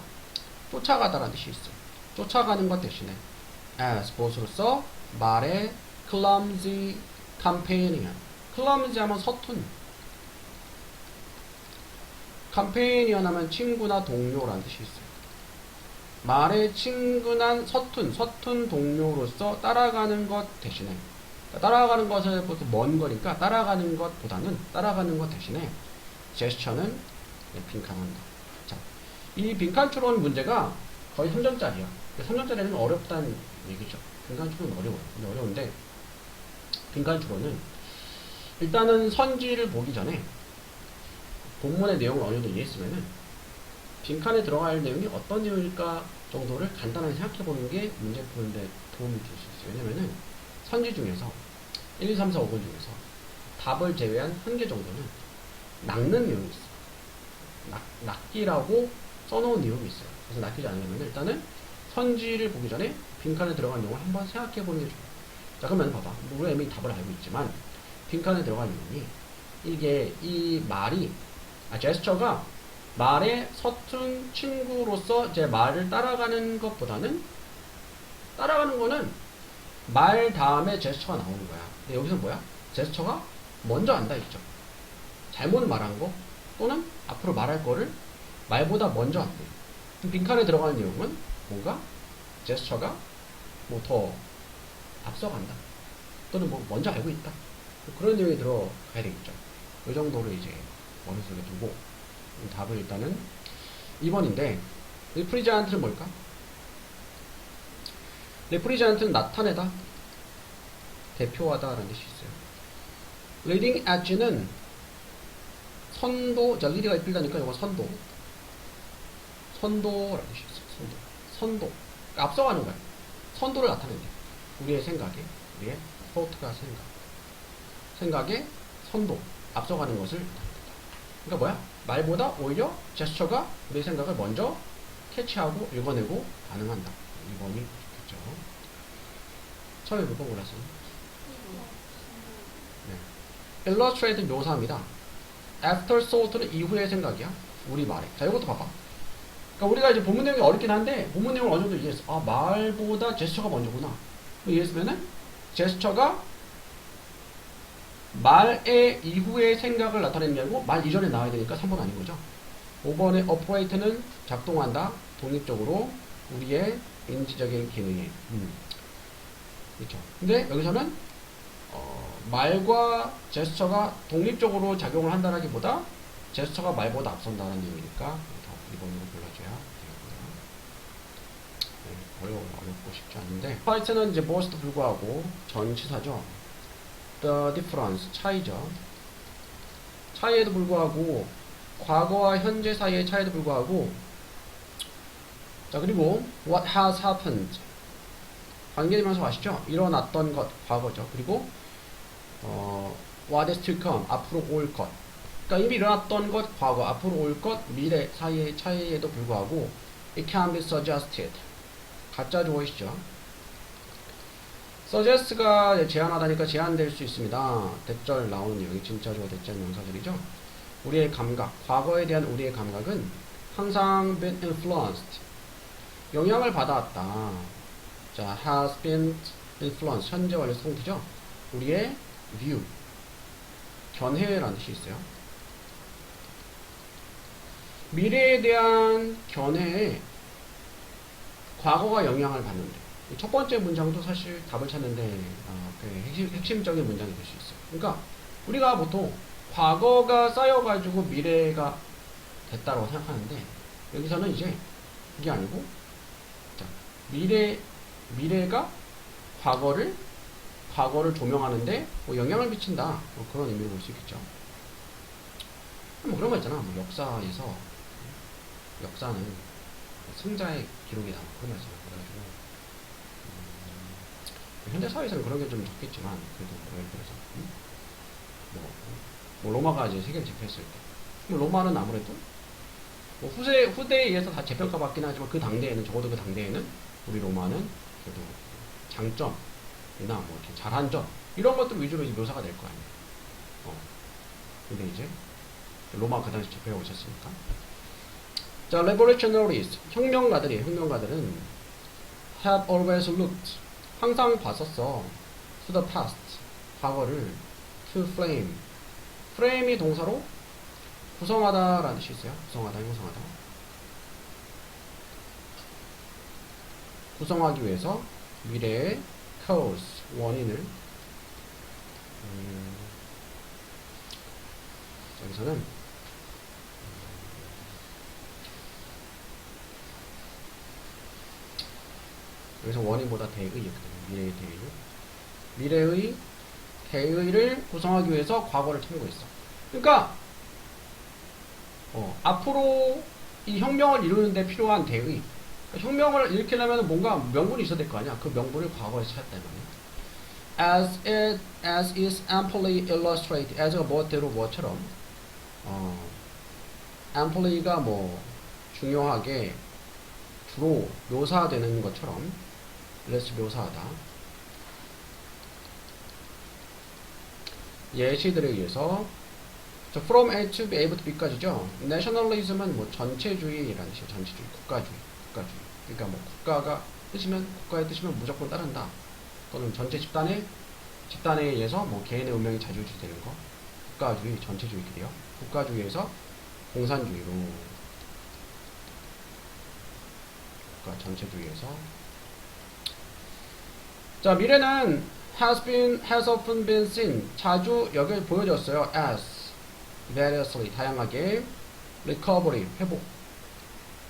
쫓아가다라는 뜻이 있어. 쫓아가는 것 대신에 as 무엇으로써 말의 clumsy companion. clumsy 하면 서툰. companion 하면 친구나 동료라는 뜻이 있어요. 말의 친근한 서툰 동료로서 따라가는 것 대신에, 따라가는 것은 먼 거니까 따라가는 것 대신에 제스처는 빈칸한다. 자, 이 빈칸 추론 문제가 거의 3점짜리야. 3점짜리는 어렵다는 얘기죠. 빈칸 추론은 어려워요. 근데 어려운데 빈칸 추론은 일단은 선지를 보기 전에 본문의 내용을 어느 정도 이해했으면은 빈칸에 들어갈 내용이 어떤 내용일까 정도를 간단하게 생각해 보는 게 문제 푸는데 도움이 될 수 있어요. 왜냐면은 선지 중에서 1, 2, 3, 4, 5번 중에서 답을 제외한 1개 정도는 낚는 내용이 있어요. 낚기라고 써놓은 내용이 있어요. 그래서 낚이지 않으려면 일단은 선지를 보기 전에 빈칸에 들어간 내용을 한번 생각해 보는 게 좋아요. 자, 그러면 봐봐. 우리가 이미 답을 알고 있지만 빈칸에 들어간 내용이 이게 이 말이 제스처가 말의 서툰 친구로서 이제 말을 따라가는 것보다는 따라가는 거는 말 다음에 제스처가 나오는 거야. 근데 여기서 뭐야? 제스처가 먼저 한다 했죠. 잘못 말한 거 또는 앞으로 말할 거를 말보다 먼저 한대. 빈칸에 들어가는 내용은 뭔가 제스처가 뭐 더 앞서간다. 또는 뭐 먼저 알고 있다. 그런 내용이 들어가야 되겠죠. 이 정도를 이제 머릿속에 두고 답을 일단은 2번인데 리프리지안트는 뭘까? 리프리지안트는 나타내다, 대표하다 라는 뜻이 있어요. 리딩 엣지는 선도, 자 리디가 있다니까 이거 선도라는 뜻이 있어요. 선도. 그러니까 앞서가는 거야. 선도를 나타낸대. 우리의 생각에, 우리의 thought가 생각에 선도, 앞서가는 것을 나타낸다. 그러니까 뭐야? 말보다 오히려 제스처가 우리의 생각을 먼저 캐치하고 읽어내고 반응한다. 2번이 좋겠죠. 처음에 몇 번 골랐어요? 네. illustrate 묘사합니다. after thought는 이후의 생각이야. 우리 말에. 자, 이것도 봐봐. 그러니까 우리가 이제 본문 내용이 어렵긴 한데 본문 내용을 어느 정도 이해했어. 아, 말보다 제스처가 먼저구나. 이해했으면은 제스처가 말의 이후의 생각을 나타내는 게 아니고 말 이전에 나와야 되니까 3번 아닌 거죠. 5번의 operate는 작동한다. 독립적으로 우리의 인지적인 기능에. 그렇죠. 근데 여기서는 말과 제스처가 독립적으로 작용을 한다라기보다 제스처가 말보다 앞선다는 내용이니까 2번으로 골라줘야 되겠고요. 네, 어렵고 싶지 않은데 파이트는 이제 무엇에도 불구하고 전치사죠. The difference, 차이죠. 차이에도 불구하고 과거와 현재 사이의 차이에도 불구하고 자, 그리고 what has happened 관계대명사 아시죠? 일어났던 것, 과거죠. 그리고 what is to come, 앞으로 올 것. 그러니까 이미 일어났던 것, 과거, 앞으로 올 것, 미래 사이의 차이에도 불구하고 it can be suggested. 가짜 주어이시죠. suggest가 제안하다니까 제안될 수 있습니다. 대절 나오는 여기 진짜 주어 대절 명사들이죠. 우리의 감각, 과거에 대한 우리의 감각은 항상 been influenced, 영향을 받아왔다. 자, has been influenced, 현재 완료 수동태죠. 우리의 view, 견해라는 뜻이 있어요. 미래에 대한 견해에 과거가 영향을 받는데, 첫 번째 문장도 사실 답을 찾는데 핵심적인 문장이 될 수 있어요. 그러니까 우리가 보통 과거가 쌓여가지고 미래가 됐다고 생각하는데, 여기서는 이제 이게 아니고, 자, 미래가 과거를 조명하는데 뭐 영향을 미친다, 뭐 그런 의미로 볼 수 있겠죠. 뭐 그런 거 있잖아. 뭐 역사는 승자의 기록이다, 그런 거 있잖아. 그래가지고 현대 사회에서는 그런 게 좀 적겠지만, 그래도 뭐 예를 들어서 뭐 로마가 이제 세계를 제패했을 때, 뭐 로마는 아무래도 뭐 후대에 의해서 다 재평가받긴 하지만, 적어도 그 당대에는 우리 로마는 그래도 장점이나 뭐 이렇게 잘한 점, 이런 것들 위주로 이제 묘사가 될 거 아니에요. 근데 이제 로마 그 당시 제패하고 있었으니까. 자, revolutionaries, 혁명가들은 have always looked, 항상 봤었어, to the past, 과거를, to frame, frame이 동사로 구성하다라는 뜻이 있어요. 구성하다, 형성하다. 구성하기 위해서 미래의 cause, 원인을, 여기서는 여기서 원인보다 대의였거든요. 미래의 대의. 미래의 대의를 구성하기 위해서 과거를 참고했어. 그러니까 앞으로 이 혁명을 이루는데 필요한 대의, 혁명을 일으키려면 뭔가 명분이 있어야 될 거 아니야. 그 명분을 과거에서 찾았다는 거야. As is amply illustrated, as가 뭐대로 뭐처럼, amply가 뭐 중요하게 주로 묘사되는 것처럼, 묘사하다. 예시들에 의해서, from A to B, A부터 B까지죠. nationalism은 뭐 전체주의라는 뜻이에요. 전체주의, 국가주의. 그러니까 뭐 국가의 뜻이면 무조건 따른다. 또는 전체 집단에 의해서 뭐 개인의 운명이 좌지우지되는 거. 국가주의, 전체주의들이요. 국가주의에서 공산주의로, 국가 전체주의에서. 자, 미래는 has often been seen, 자주 여길 보여졌어요. as variously, 다양하게, recovery,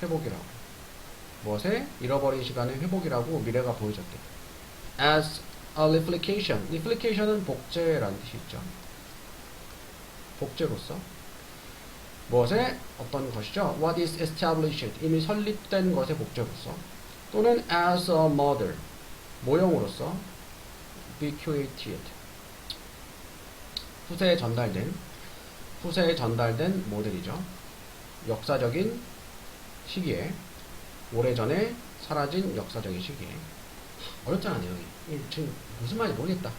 회복이라고, 무엇에? 잃어버린 시간의 회복이라고 미래가 보여졌대. as a replication은 복제라는 뜻이 있죠. 복제로서 무엇에? 어떤 것이죠. what is established, 이미 설립된 것의 복제로서, 또는 as a model, 모형으로서, bequeathed, 후세에 전달된 모델이죠. 역사적인 시기에, 오래전에 사라진 역사적인 시기에. 어렵잖아, 내용이. 지금 무슨 말인지 모르겠다.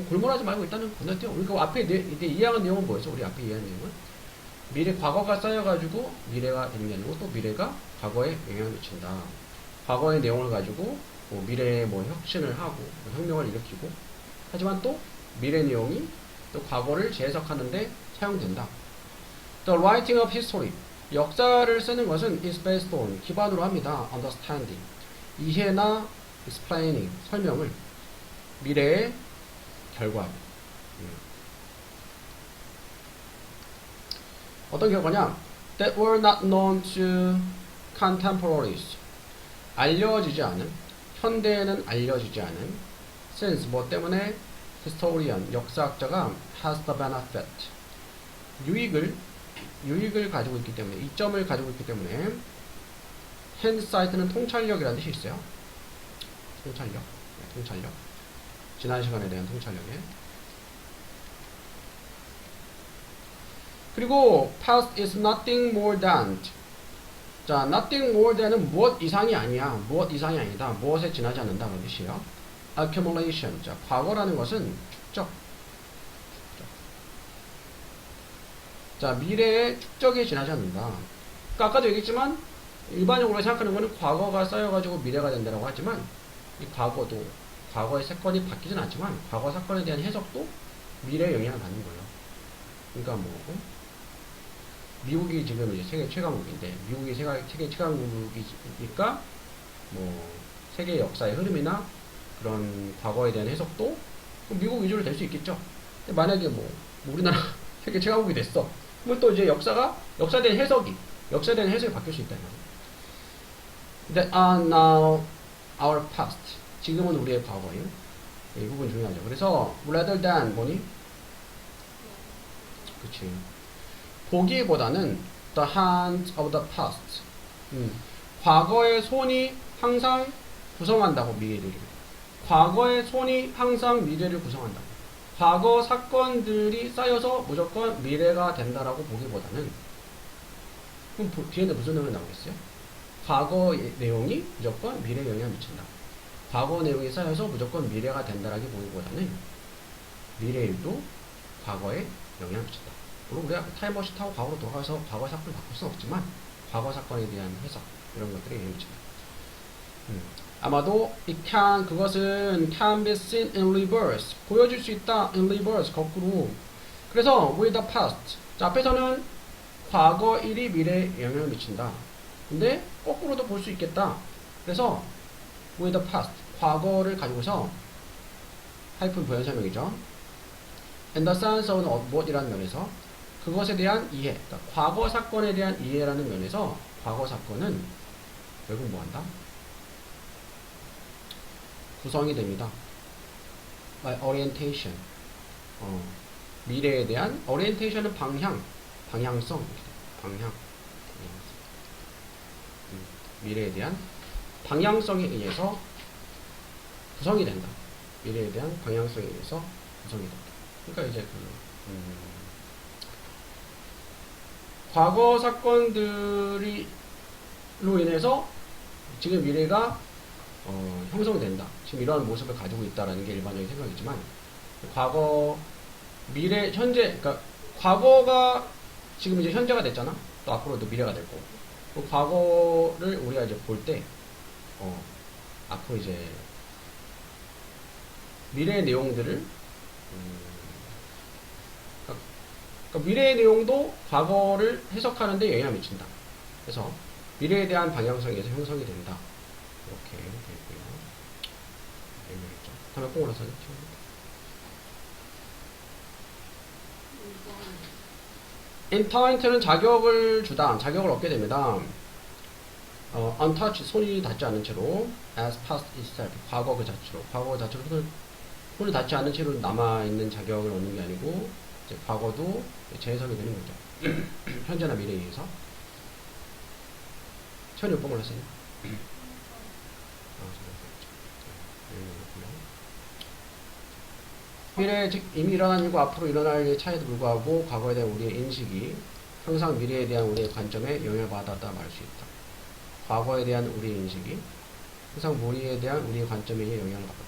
골몰하지 말고 일단은 건너뛰어. 우리가 앞에 이해한 내용은 뭐였어? 우리 앞에 이해한 내용은 과거가 쌓여가지고 미래가 되는 게 아니고, 또 미래가 과거에 영향을 미친다. 과거의 내용을 가지고 뭐 미래에 뭐 혁신을 하고 뭐 혁명을 일으키고, 하지만 또 미래 내용이 또 과거를 재해석하는데 사용된다. The writing of history, 역사를 쓰는 것은 is based on, 기반으로 합니다. understanding, 이해나 explaining, 설명을, 미래의 결과. 어떤 결과냐? That were not known to contemporaries, 알려지지 않은, 현대에는 알려지지 않은, since, 뭐 때문에, historian, 역사학자가 has the benefit, 유익을 가지고 있기 때문에, 이점을 가지고 있기 때문에, hindsight는 통찰력이라는 뜻이 있어요. 통찰력. 지난 시간에 대한 통찰력에. 그리고 past is nothing more than, 자, nothing more than은 무엇 이상이 아니다. 무엇에 지나지 않는다, 그런 뜻이에요. accumulation. 자, 과거라는 것은 축적. 자, 미래의 축적에 지나지 않는다. 그러니까 아까도 얘기했지만 일반적으로 생각하는 거는 과거가 쌓여가지고 미래가 된다고 하지만 이 과거도 과거의 사건이 바뀌진 않지만 과거 사건에 대한 해석도 미래에 영향을 받는 거예요. 그러니까 뭐 미국이 지금 이제 세계 최강국인데 미국이 세계 최강국이니까 뭐 세계 역사의 흐름이나 그런 과거에 대한 해석도 미국 위주로 될 수 있겠죠. 근데 만약에 뭐 우리나라 세계 최강국이 됐어. 그러면 또 이제 역사에 대한 해석이 바뀔 수 있다는 거예요. That are now our past. 지금은 우리의 과거예요. 이 부분 중요하죠. 그래서 rather than 뭐니? 그치. 보기보다는 the hand of the past. 과거의 손이 항상 구성한다고 미래를. 과거의 손이 항상 미래를 구성한다고. 과거 사건들이 쌓여서 무조건 미래가 된다라고 보기보다는 그럼 뒤에는 무슨 내용이 나오겠어요? 과거 내용이 무조건 미래에 영향을 미친다. 과거 내용이 쌓여서 무조건 미래가 된다라고 보기보다는 미래일도 과거에 영향을 미친다. 물론 우리가 타임머신 타고 과거로 돌아가서 과거 사건을 바꿀 수는 없지만 과거 사건에 대한 해석 이런 것들이 영향을 미친다. 아마도 그것은 can be seen in reverse. 보여줄 수 있다. in reverse. 거꾸로. 그래서 with the past. 자, 앞에서는 과거 일이 미래에 영향을 미친다. 근데 거꾸로도 볼 수 있겠다. 그래서 with the past. 과거를 가지고서 하이픈 부연설명이죠. in the sense of what이라는 면에서 그것에 대한 이해. 그러니까 과거 사건에 대한 이해라는 면에서 과거 사건은 결국 뭐한다? 구성이 됩니다. by orientation. 미래에 대한 orientation은 방향성. 미래에 대한 방향성에 의해서 구성이 된다. 미래에 대한 방향성에 의해서 구성이 된다. 그러니까 이제 과거 사건들로 인해서 지금 미래가 형성된다. 지금 이러한 모습을 가지고 있다라는 게 일반적인 생각이지만 과거, 미래, 현재, 그러니까 과거가 지금 이제 현재가 됐잖아. 또 앞으로도 미래가 될 거고. 그 과거를 우리가 이제 볼 때 앞으로 이제 미래의 내용들을 그러니까 미래의 내용도 과거를 해석하는데 영향을 미친다. 그래서 미래에 대한 방향성에서 형성이 된다. 이렇게 되고요. 다음에 꼭 올라서 entitle는 자격을 주다, 자격을 얻게 됩니다. untouched, 손이 닿지 않은 채로 as past itself, 과거 그 자체로, 손을 닿지 않은 채로 남아있는 자격을 얻는 게 아니고 이제 과거도 재해석이 되는 거죠. 현재나 미래에 의해서. 천이 몇 번 올랐어요? 미래, 즉 이미 일어난 일과 앞으로 일어날 일의 차이에도 불구하고 과거에 대한 우리의 인식이 항상 미래에 대한 우리의 관점에 영향을 받았다 말할 수 있다. 과거에 대한 우리의 인식이 항상 미래에 대한 우리의 관점에 영향을 받았다.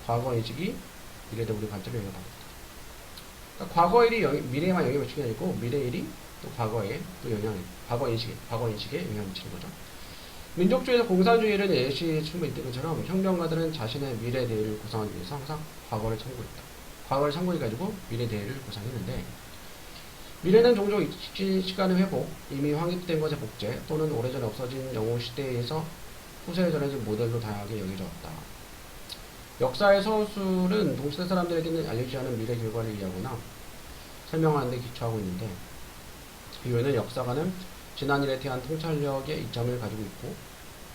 과거 인식이 미래에 대한 우리의 관점에 영향을 받았다. 그러니까 과거 일이 미래에만 영향을 미치는 게 아니고 미래 일이 또 과거에 또 과거 인식에 영향을 미치는 거죠. 민족주의에서 공산주의를 예시 충분히 있던 것처럼 혁명가들은 자신의 미래 대의를 구상하기 위해서 항상 과거를 참고했다. 과거를 참고해가지고 미래 대의를 구상했는데 미래는 종종 시간의 회복, 이미 확립된 것의 복제 또는 오래전에 없어진 영웅 시대에서 후세에 전해진 모델로 다양하게 여겨져 왔다. 역사의 서술은 동시대 사람들에게는 알려지지 않은 미래 결과를 이해하거나 설명하는 데 기초하고 있는데 이유에는 역사가는 지난 일에 대한 통찰력의 이점을 가지고 있고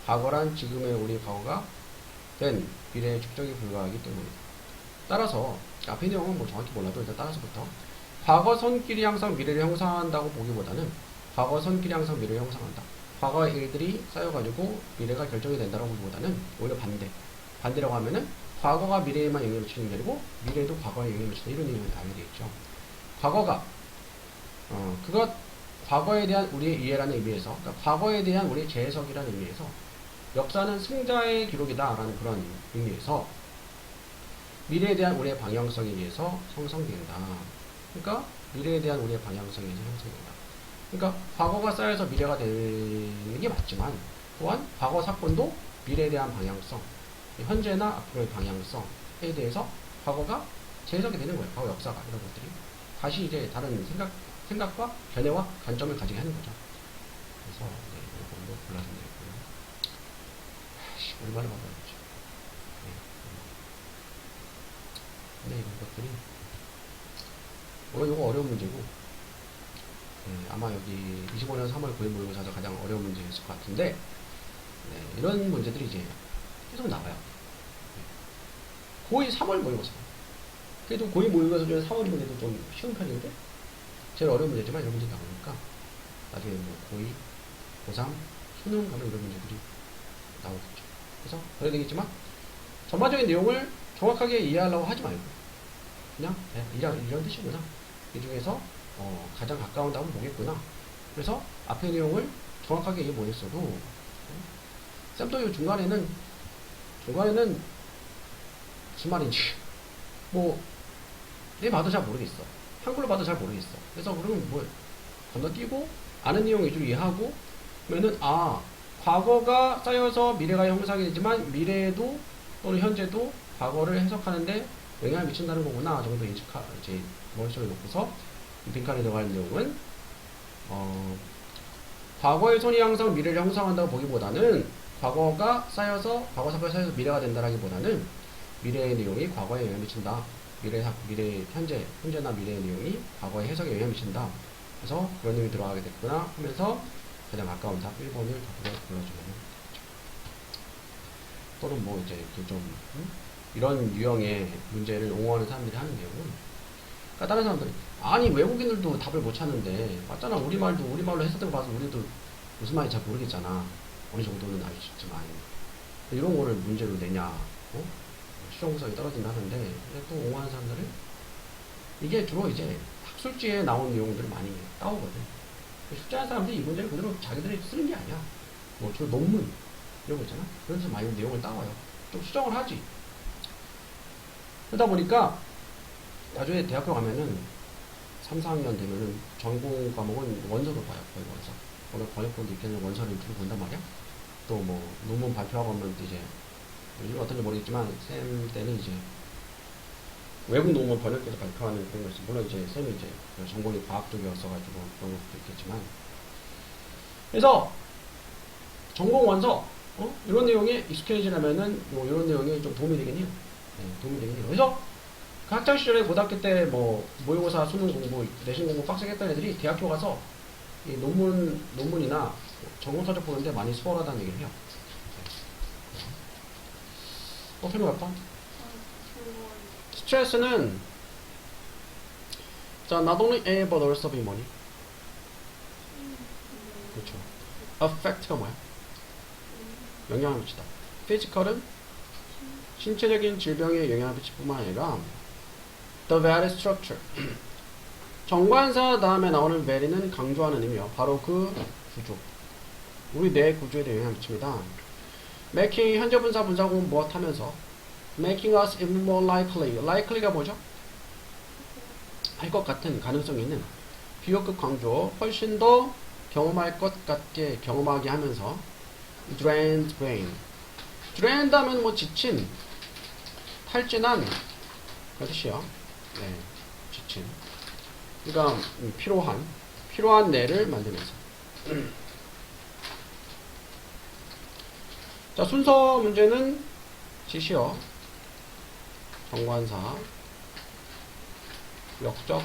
과거란 지금의 우리 과거가 된 미래의 축적이 불가하기 때문이다. 따라서 앞에 내용은 뭐 정확히 몰라도 일단 따라서부터 과거 선끼리 항상 미래를 형성한다고 보기보다는 과거 선끼리 항상 미래를 형성한다. 과거의 일들이 쌓여가지고 미래가 결정이 된다고 보기보다는 오히려 반대라고 하면은 과거가 미래에만 영향을 미치는 게 아니고 미래도 과거에 영향을 미치는 이런 의미를 알게 되겠죠. 과거가 과거에 대한 우리의 이해라는 의미에서, 그러니까 과거에 대한 우리의 재해석이라는 의미에서 역사는 승자의 기록이다라는 그런 의미에서 미래에 대한 우리의 방향성에 의해서 형성된다. 그러니까 미래에 대한 우리의 방향성에 의해서 형성된다. 그러니까 과거가 쌓여서 미래가 되는 게 맞지만 또한 과거 사건도 미래에 대한 방향성, 현재나 앞으로의 방향성에 대해서 과거가 재해석이 되는 거예요. 과거 역사가 이런 것들이 다시 이제 다른 생각과 견해와 관점을 가지게 하는 거죠. 그래서 네, 이런 걸로 골라주면 되고요. 얼마나 받아야죠. 네, 이런 것들이 이거 어려운 문제고 아마 여기 25년 3월 9일 모의고사에서 가장 어려운 문제였을 것 같은데 이런 문제들이 이제 계속 나와요. 고2 3월 모의고사 그래도 고2 모의고사 중에 3월 문제도 좀 쉬운 편인데 제일 어려운 문제지만 이런 문제 나오니까 나중에 뭐 고2, 고3, 수능 가면 이런 문제들이 나오겠죠. 그래서 그래야 되겠지만 전반적인 내용을 정확하게 이해하려고 하지 말고 그냥 이런 뜻이구나. 이 중에서 가장 가까운 답은 뭐겠구나. 그래서 앞의 내용을 정확하게 이해 못했어도 쌤도 이 중간에는 무슨 말인지 내 봐도 잘 모르겠어. 한글로 봐도 잘 모르겠어. 그래서 그러면 뭐 건너뛰고 아는 내용 위주로 이해하고 그러면은 과거가 쌓여서 미래가 형성이 되지만 미래에도 또는 현재도 과거를 해석하는데 영향을 미친다는 거구나 정도 이제 머릿속에 놓고서 이 빈칸에 들어갈 내용은 과거의 손이 항상 미래를 형성한다고 보기보다는 과거 사건이 쌓여서 미래가 된다라기보다는 미래의 내용이 과거에 영향을 미친다. 현재나 미래의 내용이 과거의 해석에 영향을 미친다. 그래서 그런 의미 들어가게 됐구나 하면서 가장 가까운 답 1번을 골라주면 되죠. 또는 뭐 이제 이렇게 좀 이런 유형의 문제를 옹호하는 사람들이 하는 내용은 그러니까 다른 사람들이 아니 외국인들도 답을 못 찾는데 맞잖아 우리말로 했었던 거 봐서 우리도 무슨 말인지 잘 모르겠잖아. 어느 정도는 알 수 있지만 이런 거를 문제로 내냐 실용성이 떨어진다 하는데 또 옹호하는 사람들은 이게 주로 이제 학술지에 나온 내용들을 많이 따오거든. 숙제하는 사람들이 이 문제를 그대로 자기들이 쓰는 게 아니야. 뭐 주로 논문 이런 거 있잖아. 그런 데서 많이 내용을 따와요. 좀 수정을 하지. 그러다 보니까 나중에 대학교 가면은 3, 4학년 되면은 전공 과목은 원서로 봐요. 거의 원서. 오늘 번역본도 있겠는 원서를 주로 본단 말이야. 또 뭐 논문 발표하고 하면 이제 요즘 어떤지 모르겠지만 쌤 때는 이제 외국 논문 번역해서 발표하는 그런 거 있어. 물론 이제 쌤이 이제 전공이 과학 쪽이었어가지고 그런 것도 있겠지만. 그래서 전공 원서 이런 내용에 익숙해지려면은 뭐 이런 내용이 좀 도움이 되긴 해요. 도움이 되긴 해요. 그래서 그 학창 시절에 고등학교 때 뭐 모의고사, 수능 공부, 내신 공부 빡세게 했던 애들이 대학교 가서 이 논문이나 전공 서적 보는데 많이 수월하다는 얘기를 해요. 필요 할까? 스트레스는 자, not only A but also B 뭐니? 그렇죠. affect가 뭐야? 영향을 미치다. physical은 신체적인 질병에 영향을 미칠 뿐만 아니라 the very structure 정관사 다음에 나오는 very는 강조하는 의미요. 바로 그 구조. 우리 뇌 구조에 영향을 미칩니다. making 현재 분사 분사구문 무엇 하면서 making us even more likely가 뭐죠? 할 것 같은 가능성이 있는 비교급 강조 훨씬 더 경험할 것 같게 경험하게 하면서 drained brain drained 하면 뭐 지친 탈진한 그런 뜻이요. 네, 지친 그러니까 필요한 뇌를 만들면서 자, 순서 문제는 지시어, 정관사, 역적,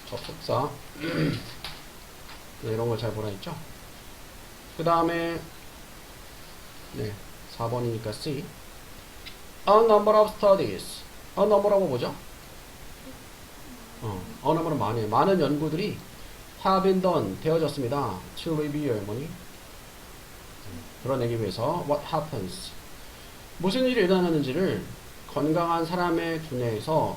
접속사 네, 이런 걸 잘 보라 했죠. 그 다음에 4번이니까 C A number of studies A number하고 뭐죠? A number은 많은 연구들이 have been done 되어졌습니다. to review 뭐니? 드러내기 위해서 what happens 무슨 일이 일어나는지를 건강한 사람의 두뇌에서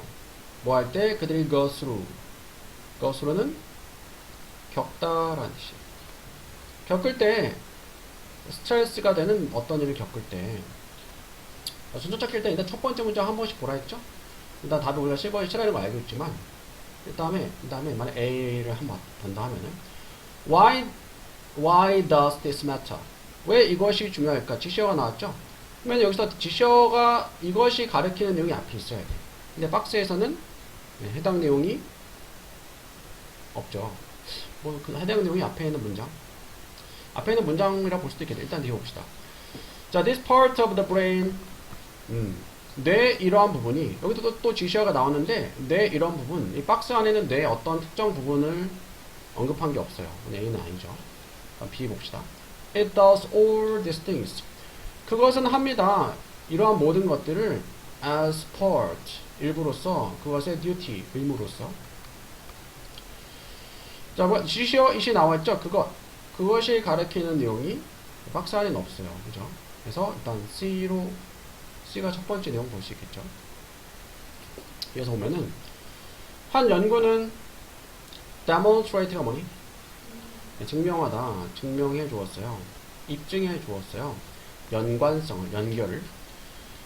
뭐 할 때 그들이 go through는 겪다라는 뜻이에요. 겪을 때 스트레스가 되는 어떤 일을 겪을 때 순서차 킬 때 일단 첫 번째 문장 한 번씩 보라 했죠? 일단 답이 우리가 싫어하는 거 알고 있지만 그 다음에 만약 A를 한번 본다 하면은 Why does this matter? 왜 이것이 중요할까? 지시어가 나왔죠? 그러면 여기서 지시어가 이것이 가리키는 내용이 앞에 있어야 돼. 근데 박스에서는 해당 내용이 없죠. 뭐 그 해당 내용이 앞에 있는 문장이라 볼 수도 있겠네. 일단 뒤에 봅시다. 자, this part of the brain, 뇌 이러한 부분이 여기도 또 지시어가 나오는데 뇌 이러한 부분, 이 박스 안에는 뇌 어떤 특정 부분을 언급한 게 없어요. A는 아니죠. B 봅시다. It does all these things. 그것은 합니다. 이러한 모든 것들을 as part, 일부로서, 그것의 duty, 의무로서. 자, 뭐 지시어 이시 나왔죠? 그것이 가리키는 내용이 박스 안에는 없어요. 그죠? 그래서 일단 C가 첫 번째 내용 볼 수 있겠죠. 여기서 보면은 한 연구는 demonstrate가 뭐니? 증명하다, 증명해 주었어요. 입증해 주었어요. 연관성을, 연결을.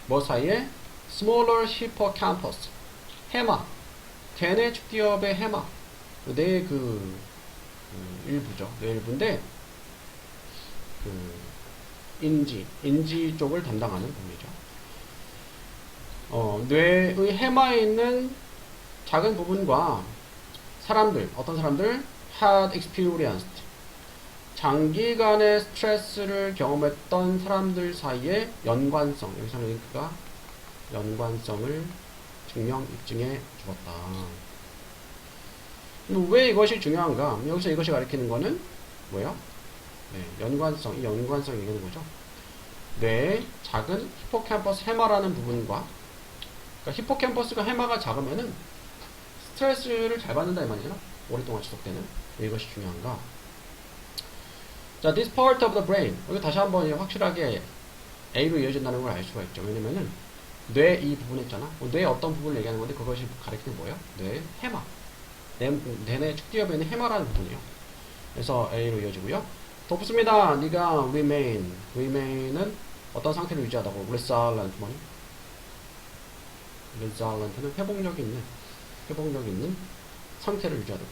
뭐 사이에? smaller hippocampus, 해마, 대뇌 축기엽의 해마, 뇌의 일부죠. 뇌 일부인데 인지 쪽을 담당하는 부분이죠. 뇌의 해마에 있는 작은 부분과 어떤 사람들 had experienced, 장기간의 스트레스를 경험했던 사람들 사이의 연관성, 여기서는 링크가 연관성을 입증해 주었다. 왜 이것이 중요한가? 여기서 이것이 가리키는 거는 뭐예요? 연관성, 이 연관성이 얘기하는 거죠. 뇌의 작은 히포캠퍼스 해마라는 부분과, 그러니까 히포캠퍼스가 해마가 작으면은 스트레스를 잘 받는다 이 말이죠. 오랫동안 지속되는. 왜 이것이 중요한가? 자, this part of the brain. 여기 다시 한번 확실하게 A로 이어진다는 걸 알 수가 있죠. 왜냐면은 뇌 이 부분 했잖아. 뇌의 어떤 부분을 얘기하는 건데 그것이 가리키는 뭐예요? 뇌의 해마. 내내 축기엽에 있는 해마라는 부분이에요. 그래서 A로 이어지고요. 덮습니다. 네가 remain은 어떤 상태를 유지하다고. resilient 뭐니? resilent는 회복력 있는 상태를 유지하도록.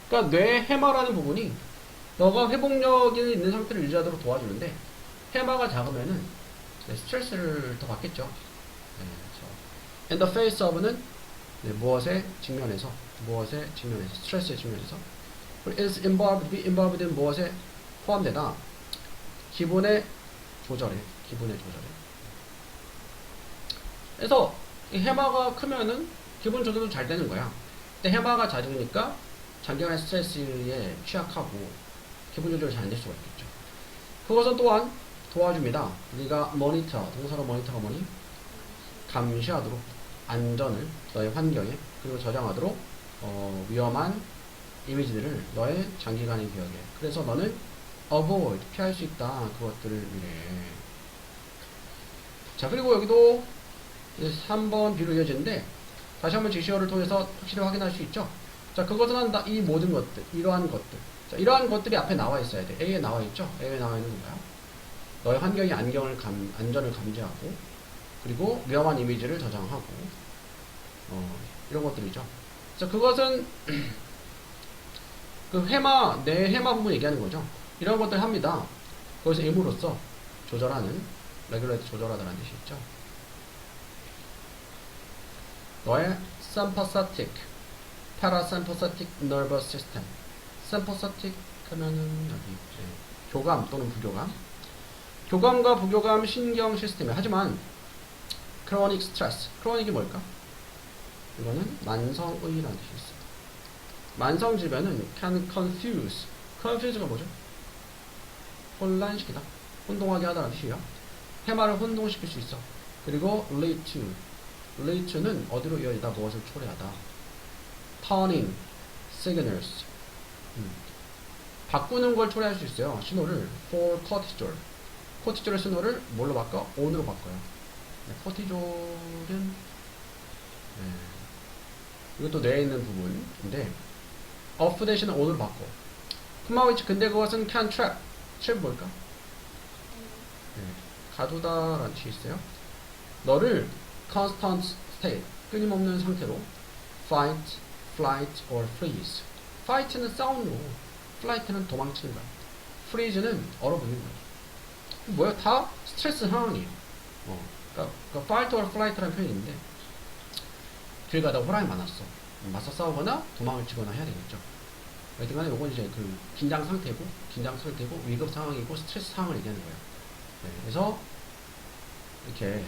그러니까 뇌 해마라는 부분이 너가 회복력이 있는 상태를 유지하도록 도와주는데 해마가 작으면은 스트레스를 더 받겠죠. in the face of는 무엇에 직면해서 스트레스에 직면해서 is involved in 무엇에 포함되다. 기분의 조절에. 그래서 이 해마가 크면은 기분 조절도 잘 되는 거야. 근데 해마가 작으니까 장기간의 스트레스에 취약하고 기분 조절이 잘 안 될 수가 있겠죠. 그것은 또한 도와줍니다. 네가 모니터, 동사로 모니터가 뭐니? 감시하도록, 안전을 너의 환경에, 그리고 저장하도록 위험한 이미지들을 너의 장기간의 기억에. 그래서 너는 avoid, 피할 수 있다. 그것들을 위해. 자, 그리고 여기도 3번 B로 이어지는데 다시 한번 지시어를 통해서 확실히 확인할 수 있죠. 자, 그것은 한다. 이 모든 것들, 이러한 것들. 자, 이러한 것들이 앞에 나와 있어야 돼. A에 나와 있죠. A에 나와 있는 건가요? 너의 환경의 안전을 감지하고, 그리고 위험한 이미지를 저장하고, 이런 것들이죠. 자, 그것은 내 해마 부분 얘기하는 거죠. 이런 것들 합니다. 거기서 의무로서 조절하는, 레귤레이트 조절하다라는 뜻이 있죠. 너의 sympathetic, parasympathetic nervous system. sympathetic 하면은 여기 교감 또는 부교감. 교감과 부교감 신경 시스템이. 하지만 chronic stress. chronic이 뭘까? 이거는 만성의라는 뜻이 있어요. 만성질병은 can confuse. confuse가 뭐죠? 혼란시키다. 혼동하게 하다라는 뜻이에요. 해마를 혼동시킬 수 있어. 그리고 lead to는 어디로 이어지다, 무엇을 초래하다. turning signals. 바꾸는 걸 초래할 수 있어요. 신호를 for cortisol. 코티졸의 신호를 뭘로 바꿔? on으로 바꿔요. 코티졸은 이것도 뇌에 있는 부분인데 off 대신에 on으로 바꿔. 근데 그것은 can trap. trap 뭘까? 네, 가두다라는 뜻이 있어요. 너를 constant state, 끊임없는 상태로 fight, flight, or freeze. fight는 싸우는 거고, flight는 도망치는 거야. freeze는 얼어붙는 거야. 뭐야? 다 스트레스 상황이에요. 그러니까 fight or flight라는 표현이 있는데, 길 가다가 호랑이 만났어. 맞서 싸우거나 도망을 치거나 해야 되겠죠. 하여튼간에 요건 이제 그 긴장 상태고 위급 상황이고 스트레스 상황을 얘기하는 거예요. 네, 그래서 이렇게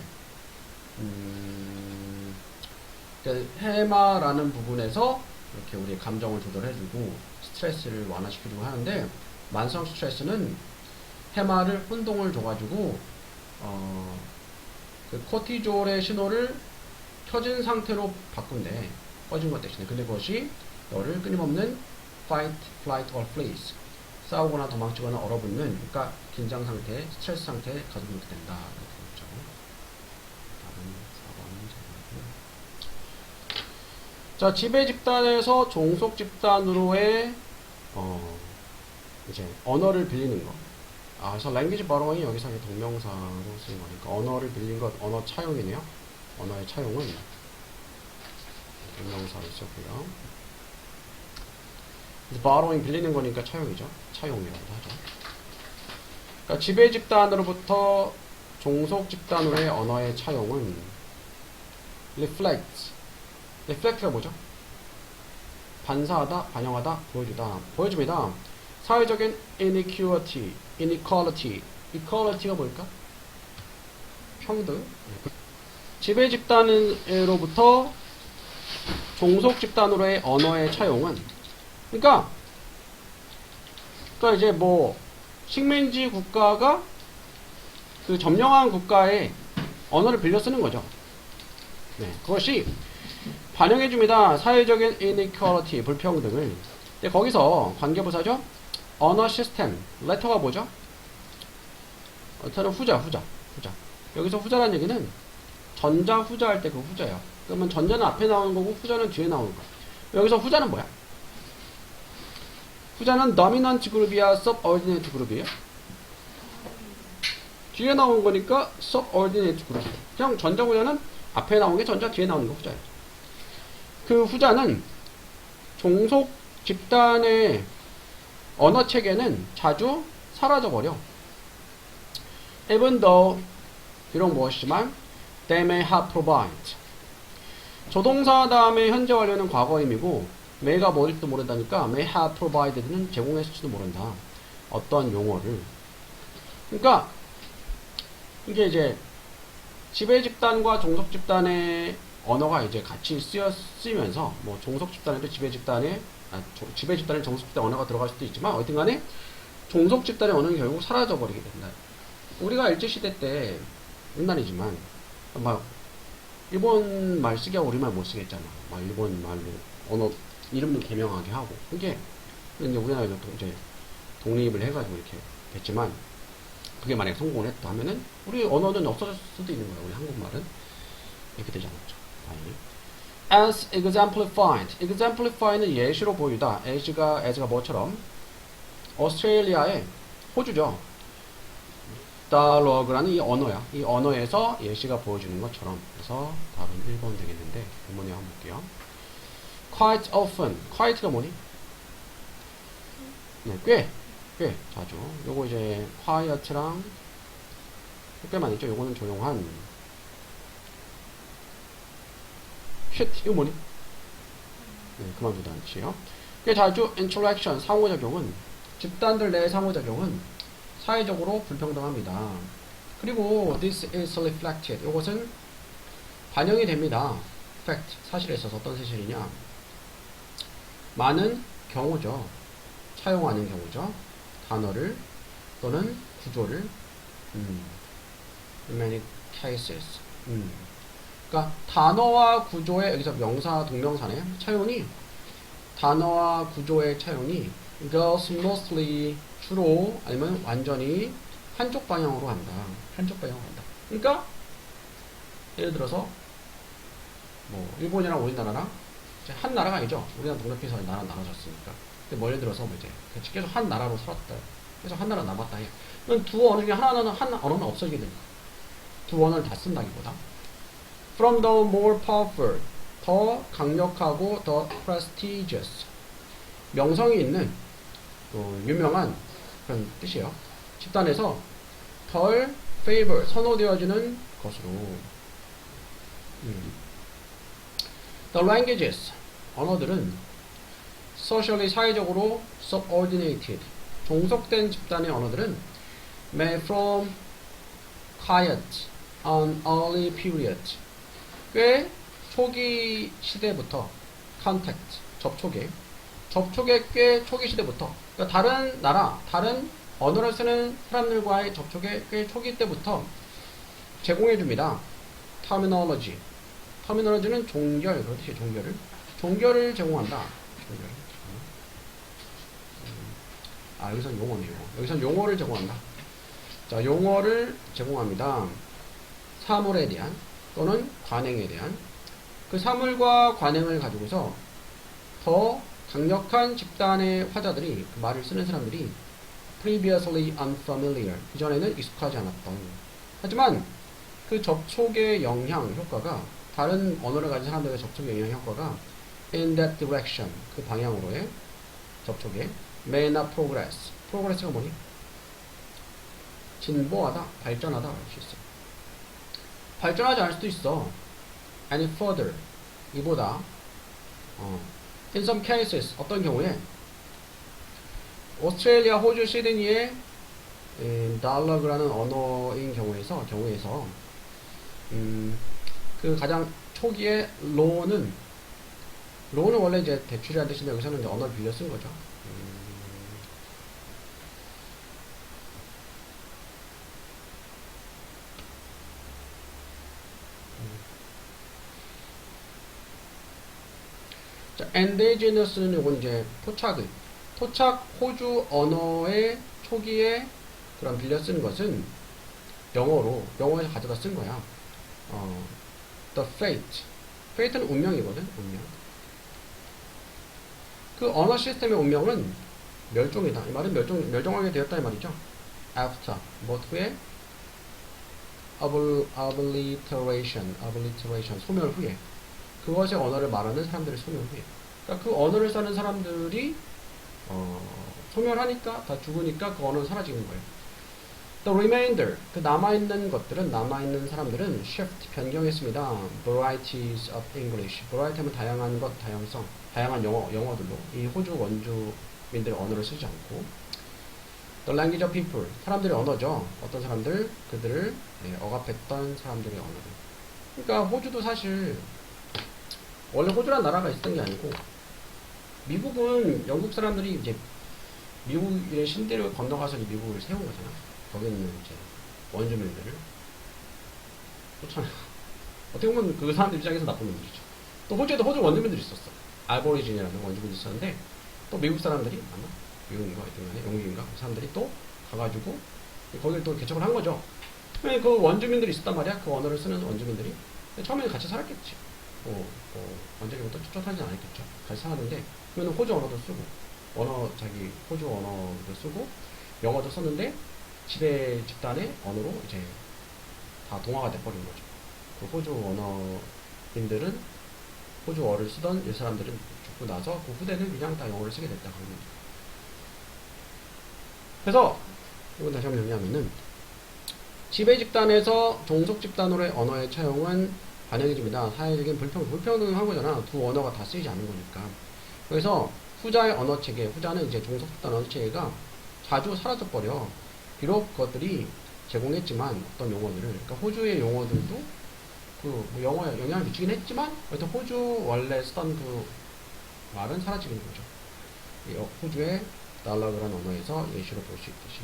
그러니까 해마라는 부분에서 이렇게 우리 감정을 조절해주고 스트레스를 완화시켜주고 하는데, 만성 스트레스는 해마를 혼동을 줘가지고 그 코티졸의 신호를 켜진 상태로 바꾼대. 꺼진 것 대신에. 근데 그것이 너를 끊임없는 fight, flight, or freeze, 싸우거나 도망치거나 얼어붙는, 그러니까 긴장 상태, 스트레스 상태에 가둬놓게 된다. 이렇게 되겠죠. 다른 4번. 자, 지배 집단에서 종속 집단으로의 이제 언어를 빌리는 거. 그래서 language borrowing 여기서 동명사로 쓰인 거니까 언어를 빌린 것, 언어 차용이네요. 언어의 차용은 동명사로 썼고요. borrowing 빌리는 거니까 차용이죠. 차용이라고 하죠. 그러니까 지배 집단으로부터 종속 집단으로의 언어의 차용은 reflect. reflect가 뭐죠? 반사하다, 반영하다, 보여주다. 보여줍니다. 사회적인 inequality, inequality. equality가 뭘까? 평등. 지배 집단으로부터 종속 집단으로의 언어의 차용은, 그러니까 이제 뭐 식민지 국가가 그 점령한 국가의 언어를 빌려 쓰는 거죠. 네, 그것이 반영해줍니다. 사회적인 inequality, 불평등을. 근데 거기서 관계부사죠. 언어 시스템, letter가 뭐죠? letter는 후자. 여기서 후자라는 얘기는 전자, 후자 할 때 그 후자예요. 그러면 전자는 앞에 나오는 거고 후자는 뒤에 나오는 거야. 여기서 후자는 뭐야? 후자는 dominant 그룹이야, subordinate 그룹이에요? 뒤에 나온 거니까 subordinate 그룹이에요. 그냥 전자 후자는 앞에 나온 게 전자, 뒤에 나오는 거 후자예요. 그 후자는 종속 집단의 언어 체계는 자주 사라져버려. Even though, 비록 무엇이지만, they may have provide. 조동사 다음에 현재 완료는 과거임이고, may가 뭘지도 모른다니까 may have provided는 제공했을지도 모른다. 어떤 용어를. 그러니까 이게 이제 지배 집단과 종속 집단의 언어가 이제 같이 쓰이면서, 뭐 종속 집단에도 지배 집단에 종속 집단 언어가 들어갈 수도 있지만, 어쨌든 간에 종속 집단의 언어는 결국 사라져 버리게 된다. 우리가 일제시대 때 옛날이지만 막 일본 말 쓰기하고 우리말 못 쓰겠잖아. 막 일본 말로 언어 이름을 개명하게 하고. 이게 이제 우리나라도 이제 독립을 해가지고 이렇게 됐지만, 그게 만약에 성공을 했다 하면은 우리 언어는 없어질 수도 있는 거야. 우리 한국말은 이렇게 되지 않았죠. 다행히. As exemplified. exemplify는 예시로 보이다. as가 뭐처럼? 오스트레일리아의 호주죠. dialogue라는 이 언어야. 이 언어에서 예시가 보여주는 것처럼. 그래서 답은 1번 되겠는데, 본문에 한번 볼게요. quite often. quite가 뭐니? 네, 꽤 자주. 요거 이제 quiet랑 꽤만 있죠. 요거는 조용한. shit, 이거 뭐니? 네, 그만두다 않지요. 꽤 자주 interaction, 상호작용은, 집단들 내의 상호작용은 사회적으로 불평등합니다. 그리고 this is reflected. 이것은 반영이 됩니다. fact, 사실에 있어서 어떤 사실이냐? 많은 경우죠. 차용하는 경우죠. 단어를 또는 구조를 in many cases. 그러니까 단어와 구조의, 여기서 명사 동명사네. 차용이, 단어와 구조의 차용이 goes mostly, 주로 아니면 완전히 한쪽 방향으로 간다. 한쪽 방향으로 간다. 그러니까 예를 들어서 뭐 일본이랑 우리나라랑 이제 한 나라가 아니죠. 우리나라 독립해서 나라 나눠졌으니까. 근데 뭐 예를 들어서 뭐 이제 계속 한 나라로 살았다. 그래서 하나는 남았다 해. 그럼 두 언어 중에 하나는 한 언어는 없어지게 되니까 두 언어를 다 쓴다기보다 from the more powerful 더 강력하고 더 prestigious 명성이 있는 유명한 그런 뜻이에요. 집단에서 덜 favor 선호되어지는 것으로 the languages 언어들은 socially 사회적으로 subordinated 종속된 집단의 언어들은 may from quiet on early period 꽤 초기 시대부터 contact 접촉의 꽤 초기 시대부터 그러니까 다른 나라 다른 언어를 쓰는 사람들과의 접촉의 꽤 초기 때부터 제공해줍니다. 터미널로지는 종결 그렇듯이 종결을 제공한다. 여기선 용어네요. 여기선 용어를 제공한다. 자, 용어를 제공합니다. 사물에 대한 또는 관행에 대한 그 사물과 관행을 가지고서 더 강력한 집단의 화자들이 그 말을 쓰는 사람들이 previously unfamiliar 그전에는 익숙하지 않았던 하지만 그 접촉의 영향 효과가 다른 언어를 가진 사람들의 접촉의 영향 효과가 in that direction 그 방향으로의 접촉에 may not progress가 뭐니? 진보하다, 발전하다 할 수 있어. 발전하지 않을 수도 있어. any further 이보다 in some cases 어떤 경우에 오스트레일리아, 호주, 시드니의 달러그라는 언어인 경우에서 그 가장 초기에 로는 원래 이제 대출이라는 뜻인데 여기서는 이제 언어를 빌려 쓴 거죠. 자, 엔데지너스는 요건 이제 토착 호주 언어의 초기에 그런 빌려 쓴 것은 영어에서 가져다 쓴 거야. The fate는 운명이거든, 운명. 그 언어 시스템의 운명은 멸종이다. 이 말은 멸종하게 되었다 이 말이죠. After, 후에 obliteration, 소멸 후에. 그것의 언어를 말하는 사람들의 소멸 후에. 그러니까 그 언어를 쓰는 사람들이 소멸하니까 다 죽으니까 그 언어는 사라지는 거예요. The remainder 그 남아있는 사람들은 shift 변경했습니다. Varieties of English. variety 하면 다양한 것, 다양성, 다양한 영어들로 이 호주 원주민들의 언어를 쓰지 않고 The language of people 사람들의 언어죠. 어떤 사람들 그들을 억압했던 사람들의 언어들. 그러니까 호주도 사실 원래 호주라는 나라가 있었던 게 아니고 미국은 영국 사람들이 이제 미국의 신대를 건너가서 미국을 세운 거잖아. 거기는 이제 원주민들을 쫓아내고 어떻게 보면 그 사람들 입장에서 나쁜 놈들이죠. 또 호주에도 호주 원주민들이 있었어. 알보리진이라는 원주민이 있었는데 또 미국 사람들이 아마 미국인가 하여튼간에 영국인가 그 사람들이 또 가가지고 거기를 또 개척을 한 거죠. 그 원주민들이 있었단 말이야. 그 언어를 쓰는 원주민들이 처음에는 같이 살았겠지. 완전히부터 쫓아다니진 않았겠죠. 같이 살았는데 그러면 호주 언어도 쓰고 호주 언어도 쓰고 영어도 썼는데 지배 집단의 언어로 이제 다 동화가 돼버린 거죠. 그 호주 언어인들은 호주어를 쓰던 이 사람들은 죽고 나서 그 후대는 그냥 다 영어를 쓰게 됐다 그런 거죠. 그래서 이건 다시 한번 정리하면은 지배 집단에서 종속 집단으로의 언어의 차용은 반영해줍니다. 사회적인 불평등한 거잖아. 두 언어가 다 쓰이지 않는 거니까. 그래서 후자의 언어 체계, 후자는 이제 종속 집단 언어 체계가 자주 사라져버려. 비록 그것들이 제공했지만 어떤 용어들을, 그러니까 호주의 용어들도 영어에 영향을 미치긴 했지만, 하여튼 호주 원래 쓰던 그 말은 사라지는 거죠. 호주의 달러그라는 언어에서 예시로 볼 수 있듯이.